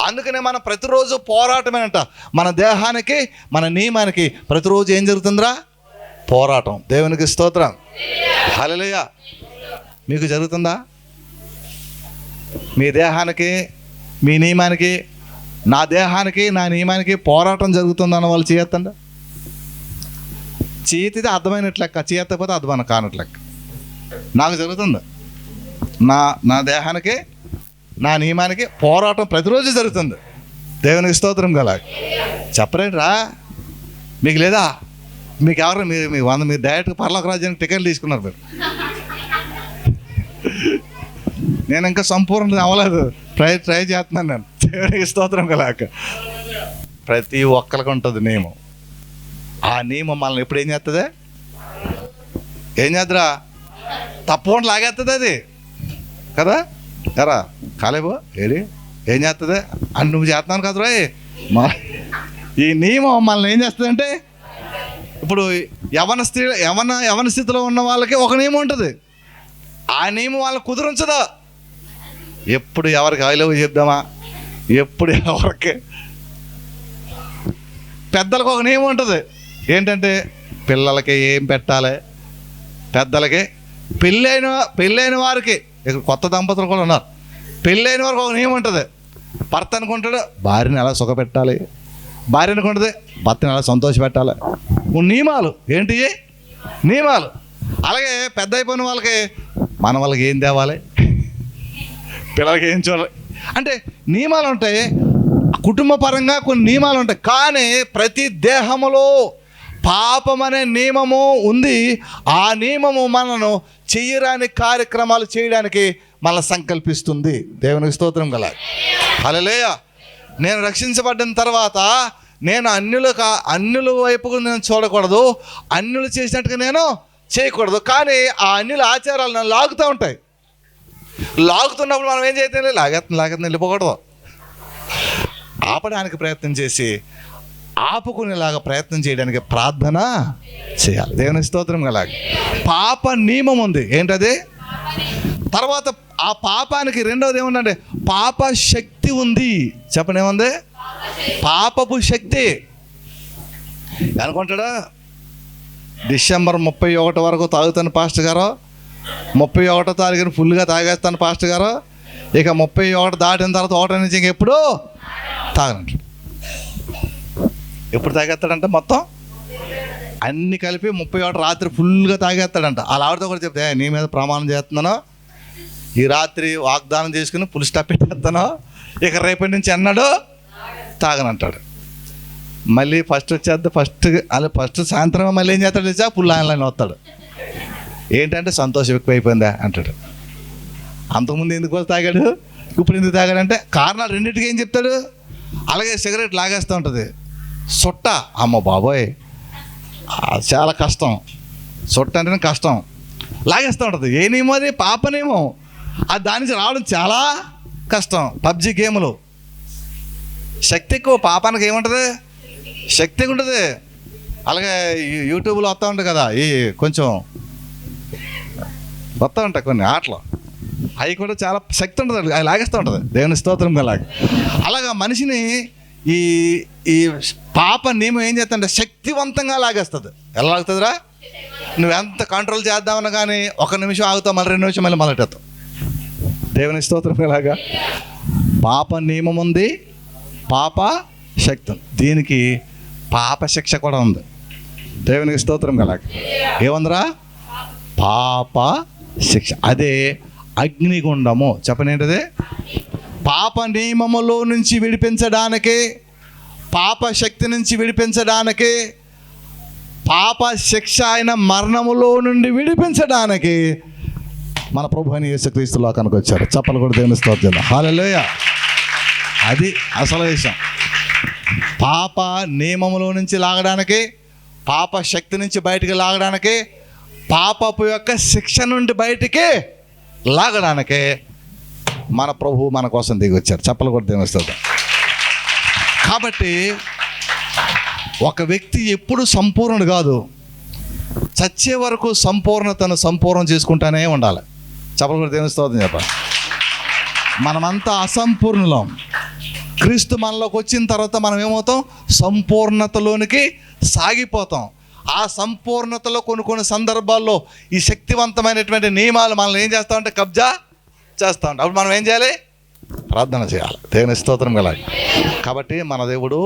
[SPEAKER 1] అందుకనే మనం ప్రతిరోజు పోరాటమేనంట. మన దేహానికి, మన నియమానికి ప్రతిరోజు ఏం జరుగుతుందిరా? పోరాటం. దేవునికి స్తోత్రం. హల్లెలూయా. మీకు జరుగుతుందా? మీ దేహానికి, మీ నియమానికి, నా దేహానికి, నా నియమానికి పోరాటం జరుగుతుందన్న వాళ్ళు చేయొద్దండి. చేతితే అర్థమైనట్లు లెక్క, చేయకపోతే అర్థమైన కానట్లు లెక్క. నాకు జరుగుతుంది. నా దేహానికి, నా నియమానికి పోరాటం ప్రతిరోజు జరుగుతుంది. దేవునికి స్తోత్రం కల. చెప్పరేంట్రా? మీకు లేదా? మీకు ఎవరు? మీరు డైరెక్ట్గా పరలోక రాజ్యానికి టికెట్లు తీసుకున్నారు మీరు. నేను ఇంకా సంపూర్ణ అవ్వలేదు, ట్రై చేస్తున్నాను నేను. దేవునికి స్తోత్రం కలాక. ప్రతి ఒక్కరికి ఉంటుంది నియమం. ఆ నియమం మనల్ని ఎప్పుడు ఏం చేస్తుంది? ఏం చేద్దురా, తప్పకుండా లాగేస్తుంది అది కదా. ఎరా కాలేబో ఏడి ఏం చేస్తుంది అని నువ్వు చేస్తున్నాను కదరా. మా ఈ నియమం మనల్ని ఏం చేస్తుందంటే, ఇప్పుడు యవన స్థితిలో ఉన్న వాళ్ళకి ఒక నియమం ఉంటుంది, ఆ నియమం వాళ్ళకి కుదురించదు. ఎప్పుడు ఎవరికి ఐ లవ్ చెప్దామా, ఎప్పుడు ఎవరికి. పెద్దలకు ఒక నియమం ఉంటుంది, ఏంటంటే పిల్లలకి ఏం పెట్టాలి, పెద్దలకి పెళ్ళైన వారికి, ఇక్కడ కొత్త దంపతులు కూడా ఉన్నారు, పెళ్ళైన వారికి ఒక నియమం ఉంటుంది. భర్త అనుకుంటాడు భార్యని ఎలా సుఖపెట్టాలి, భార్య అనుకుంటుంది భర్తని ఎలా సంతోష పెట్టాలి. నియమాలు ఏంటి, నియమాలు. అలాగే పెద్ద అయిపోయిన వాళ్ళకి మన వాళ్ళకి ఏం తేవాలి, పిల్లలకి ఏం చూడాలి అంటే నియమాలు ఉంటాయి. కుటుంబ పరంగా కొన్ని నియమాలు ఉంటాయి. కానీ ప్రతి దేహములో పాపం అనే నియమము ఉంది. ఆ నియమము మనను చెయ్యరాని కార్యక్రమాలు చేయడానికి మనల్ని సంకల్పిస్తుంది. దేవునికి స్తోత్రం కల. హల్లెలూయా. నేను రక్షించబడిన తర్వాత నేను అన్యుల వైపుకు నేను చూడకూడదు, అన్యులు చేసినట్టుగా నేను చేయకూడదు. కానీ ఆ అన్యుల ఆచారాలు నన్ను లాగుతూ ఉంటాయి. లాగుతున్నప్పుడు మనం ఏం చేయాలి, లాగెత్తుని వెళ్ళిపోకూడదు. ఆపడానికి ప్రయత్నం చేసి ఆపుకునేలాగా ప్రయత్నం చేయడానికి ప్రార్థన చేయాలి. దేవుని స్తోత్రం కల. పాప నియమం ఉంది, ఏంటది. తర్వాత ఆ పాపానికి రెండవది ఏముందంటే పాప శక్తి ఉంది. చెప్పండి ఏముంది, పాపపు శక్తి. అనుకుంటాడా డిసెంబర్ 31 వరకు తాగుతాను పాస్టర్ గారు, 31వ తారీఖున ఫుల్గా తాగేస్తాను పాస్టర్ గారు, ఇక 31 దాటిన తర్వాత 1 నుంచి ఇంకెప్పుడు తాగనంటాడు. ఎప్పుడు తాగేస్తాడంట, మొత్తం అన్నీ కలిపి 31 రాత్రి ఫుల్గా తాగేస్తాడంట. అలా ఆవిడతో కూడా చెప్తే, నీ మీద ప్రమాణం చేస్తున్నాను, ఈ రాత్రి వాగ్దానం చేసుకుని పులి స్టాప్ పెట్టేస్తాను, ఇక రేపటి నుంచి అన్నాడు తాగనంటాడు. మళ్ళీ ఫస్ట్ సాయంత్రం మళ్ళీ ఏం చేస్తాడు తెచ్చా, పుల్ ఆన్లైన్ వస్తాడు. ఏంటంటే సంతోషం ఎక్కువైపోయిందా అంటాడు. అంతకుముందు ఎందుకు తాగాడు, ఇప్పుడు ఎందుకు తాగాడంటే కారణాలు రెండింటికి ఏం చెప్తాడు. అలాగే సిగరెట్ లాగేస్తూ ఉంటుంది. సొట్ట, అమ్మ బాబోయ్ చాలా కష్టం, సొట్ట అంటేనే కష్టం, లాగేస్తూ ఉంటుంది. ఏ నియమం అది, పాప నియమం. అది దాని నుంచి రావడం చాలా కష్టం. పబ్జి గేములు, శక్తి ఎక్కువ, పాపానికి ఏముంటుంది, శక్తి ఉంటుంది. అలాగే యూట్యూబ్లో వస్తూ ఉంటాయి కదా, ఈ కొంచెం వస్తూ ఉంటాయి కొన్ని ఆటలు, అవి కూడా చాలా శక్తి ఉంటుంది, అవి లాగేస్తూ ఉంటుంది. దేవుని స్తోత్రం కల. అలాగా మనిషిని ఈ పాప నియమం ఏం చేస్తుంటే శక్తివంతంగా లాగేస్తుంది. ఎలా లాగుతుందిరా, నువ్వు ఎంత కంట్రోల్ చేద్దామన్నా కానీ 1 నిమిషం ఆగుతావు, మళ్ళీ 2 నిమిషం మళ్ళీ మొదలెట్టేస్తావు. దేవుని స్తోత్రం ఎలాగా. పాప నియమం ఉంది, పాప శక్తి ఉంది. దీనికి పాప శిక్ష కూడా ఉంది. దేవునికి స్తోత్రం కల. ఏముందిరా, పాప శిక్ష. అదే అగ్నిగుండము. చెప్పండి ఏంటది. పాప నియమములో నుంచి విడిపించడానికి, పాప శక్తి నుంచి విడిపించడానికి, పాప శిక్ష అయిన మరణములో నుండి విడిపించడానికి మన ప్రభు అయిన యేసుక్రీస్తు లోకానికి వచ్చారు. చప్పలు కూడా దేవుని స్తోత్రం. హల్లెలూయా. అది అసలు విషయం. పాప నియమములో నుంచి లాగడానికి, పాప శక్తి నుంచి బయటికి లాగడానికి, పాపపు యొక్క శిక్ష నుండి బయటికి లాగడానికి మన ప్రభు మన కోసం దిగి వచ్చారు. చప్పలు కూడా దేవుని స్తోత్రం. కాబట్టి ఒక వ్యక్తి ఎప్పుడు సంపూర్ణుడు కాదు, చచ్చే వరకు సంపూర్ణతను సంపూర్ణం చేసుకుంటానే ఉండాలి. చప్పలు కూడా దేవుని స్తోత్రం. చెప్పాలి. మనమంతా అసంపూర్ణులం. క్రీస్తు మనలోకి వచ్చిన తర్వాత మనం ఏమవుతాం, సంపూర్ణతలోనికి సాగిపోతాం. ఆ సంపూర్ణతలో కొన్ని సందర్భాల్లో ఈ శక్తివంతమైనటువంటి నియమాలు మనల్ని ఏం చేస్తూ ఉంటే కబ్జా చేస్తూ ఉంటాం. అప్పుడు మనం ఏం చేయాలి, ప్రార్థన చేయాలి. దేవుని స్తోత్రం గల. కాబట్టి మన దేవుడు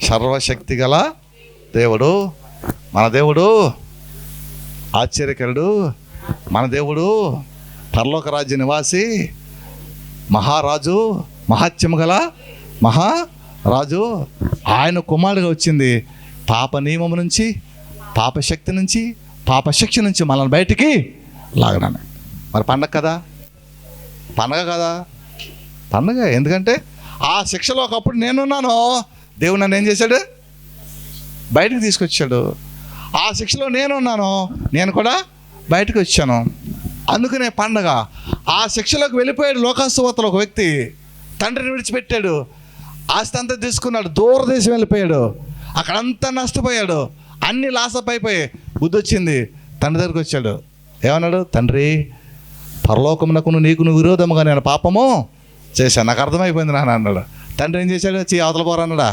[SPEAKER 1] సర్వశక్తి గల దేవుడు, మన దేవుడు ఆశ్చర్యకరుడు, మన దేవుడు పరలోక రాజ్య నివాసి, మహారాజు, మహాత్యము గల మహారాజు. ఆయన కుమారుడిగా వచ్చింది పాప నియమం నుంచి, పాప శక్తి నుంచి, పాప శిక్ష నుంచి మనల్ని బయటికి లాగడానికి. మరి పండగ కదా, పండగ కదా, పండగ. ఎందుకంటే ఆ శిక్షలో ఒకప్పుడు నేనున్నాను, దేవుడు నన్ను ఏం చేశాడు, బయటికి తీసుకొచ్చాడు. ఆ శిక్షలో నేనున్నాను, నేను కూడా బయటకు వచ్చాను. అందుకనే పండగ. ఆ శిక్షలోకి వెళ్ళిపోయాడు లోకాసువార్తలో ఒక వ్యక్తి. తండ్రిని విడిచిపెట్టాడు, ఆస్తి అంతా తీసుకున్నాడు, దూరదేశం వెళ్ళిపోయాడు, అక్కడంతా నష్టపోయాడు, అన్ని లాసప్ అయిపోయాయి. బుద్ధి వచ్చింది, తండ్రి దగ్గరికి వచ్చాడు. ఏమన్నాడు? తండ్రి, పరలోకమునకును నీకును విరోధముగా నేను పాపము చేశాను, నాకు అర్థమైపోయింది నాన్న అన్నాడు. తండ్రి ఏం చేశాడు? అవతల పోరా అన్నాడా?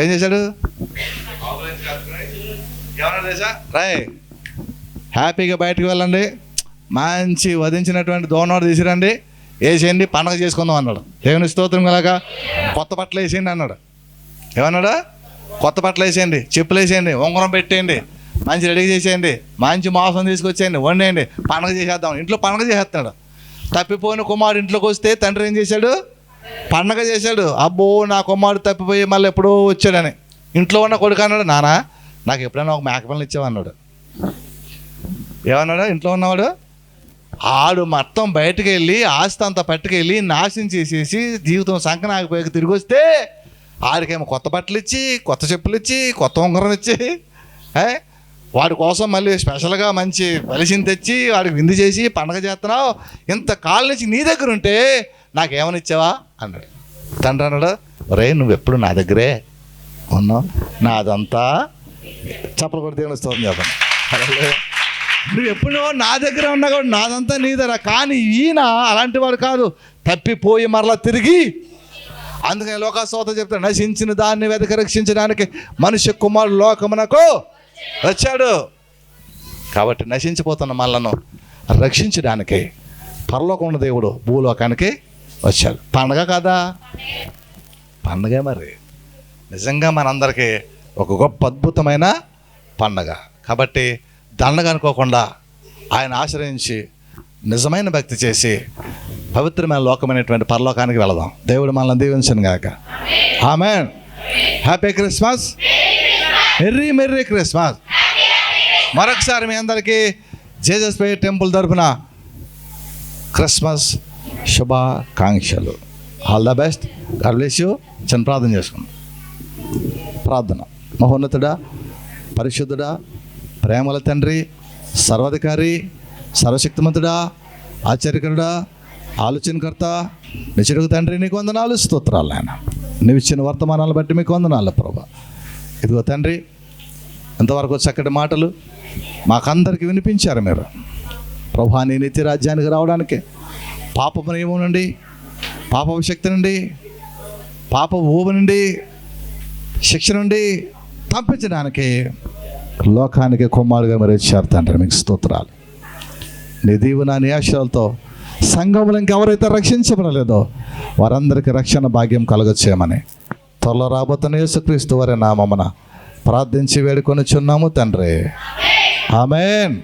[SPEAKER 1] ఏం చేశాడు? రాయ్, హ్యాపీగా బయటకు వెళ్ళండి, మంచి వధించినటువంటి దోనోడు తీసిరండి, వేసేయండి, పండగ చేసుకుందాం అన్నాడు. దేవుని స్తోత్రం కలగా. కొత్త బట్టలు వేసేయండి అన్నాడు. ఏమన్నాడు? కొత్త బట్టలు వేసేయండి, చెప్పులు వేసేయండి, ఉంగరం పెట్టేయండి, మంచి రెడీ చేసేయండి, మంచి మాంసం తీసుకొచ్చేయండి, వండేయండి, పండగ చేసేద్దాం. ఇంట్లో పండగ చేసేస్తున్నాడు. తప్పిపోయిన కుమారుడు ఇంట్లోకి వస్తే తండ్రి ఏం చేశాడు? పండగ చేశాడు. అబ్బో, నా కుమారుడు తప్పిపోయి మళ్ళీ ఎప్పుడో వచ్చాడని. ఇంట్లో ఉన్న కొడుకు అన్నాడు, నానా నాకు ఎప్పుడైనా ఒక మేకపిల్లని ఇచ్చావన్నాడు. ఏమన్నాడు? ఇంట్లో ఉన్నవాడు ఆడు మొత్తం బయటకు వెళ్ళి ఆస్తి అంతా పట్టుకెళ్ళి నాశనం చేసేసి జీవితం సంకనాగిపోయాక తిరిగి వస్తే ఆడికేమో కొత్త బట్టలు ఇచ్చి, కొత్త చెప్పులు ఇచ్చి, కొత్త ఉంగరం ఇచ్చి, వాడి కోసం మళ్ళీ స్పెషల్గా మంచి బలిసిని తెచ్చి వాడికి విందు చేసి పండగ చేస్తున్నావు. ఇంత కాళ్ళ నుంచి నీ దగ్గర ఉంటే నాకేమని ఇచ్చావా అన్నాడు. తండ్రి అన్నాడు, ఒరే నువ్వు ఎప్పుడు నా దగ్గరే ఉన్నావు, నాదంతా చప్పలు కొట్టి దేవుని స్తోత్రం చేద్దాం. నువ్వు ఎప్పుడు నా దగ్గర ఉన్నా కూడా నాదంతా నీ దగ్గర. కానీ ఈయన అలాంటి వాడు కాదు, తప్పిపోయి మరలా తిరిగి. అందుకని లోకాసువార్త చెప్తాడు, నశించిన దాన్ని వెతక రక్షించడానికి మనుష్య కుమారుడు లోకమునకు వచ్చాడు. కాబట్టి నశించిపోతున్న మనలను రక్షించడానికి పరలోకం దేవుడు భూలోకానికి వచ్చాడు. పండగ కదా, పండగే. మరి నిజంగా మనందరికీ ఒక గొప్ప అద్భుతమైన పండగ. కాబట్టి దండగ అనుకోకుండా ఆయన ఆశ్రయించి నిజమైన భక్తి చేసి పవిత్రమైన లోకమైనటువంటి పరలోకానికి వెళదాం. దేవుడు మనల్ని దీవించను గాక. Amen. Happy Christmas. Merry Christmas. మరొకసారి మీ అందరికీ జీసస్ ప్రేయర్ టెంపుల్ తరపున క్రిస్మస్ శుభాకాంక్షలు. All the best. God bless you. చిన్న ప్రార్థన చేసుకున్నాం. ప్రార్థన. మహోన్నతుడా, పరిశుద్ధుడా, ప్రేమల తండ్రి, సర్వాధికారి, సర్వశక్తిమంతుడా, ఆశ్చర్యకరుడా, ఆలోచనకర్త, నిశ్చయుడు తండ్రి, నీకు వందనాలు, స్తోత్రాలు నాయన. నువ్వు ఇచ్చిన వర్తమానాలు బట్టి మీకు వందనాలు ప్రభా. ఇదిగో తండ్రి, ఇంతవరకు చక్కటి మాటలు మాకందరికి వినిపించారు మీరు ప్రభా. నీ నిత్య రాజ్యానికి రావడానికి పాపపు నియమం నుండి, పాపపు శక్తి నుండి, పాప ఊబి నుండి, శిక్ష నుండి తప్పించడానికి లోకానికి కుమారుగా మీరు ఇచ్చారు తండ్రి. మీకు స్తోత్రాలు. నీ దీవెన, నీ ఆశయాలతో సంఘములు ఇంకెవరైతే రక్షించబడలేదో వారందరికీ రక్షణ భాగ్యం కలగచ్చేయమని త్వరలో రాబోతున్న యేసుక్రీస్తు వారి నామమున ప్రార్థించి వేడుకొనిచున్నాము తండ్రి. ఆమేన్.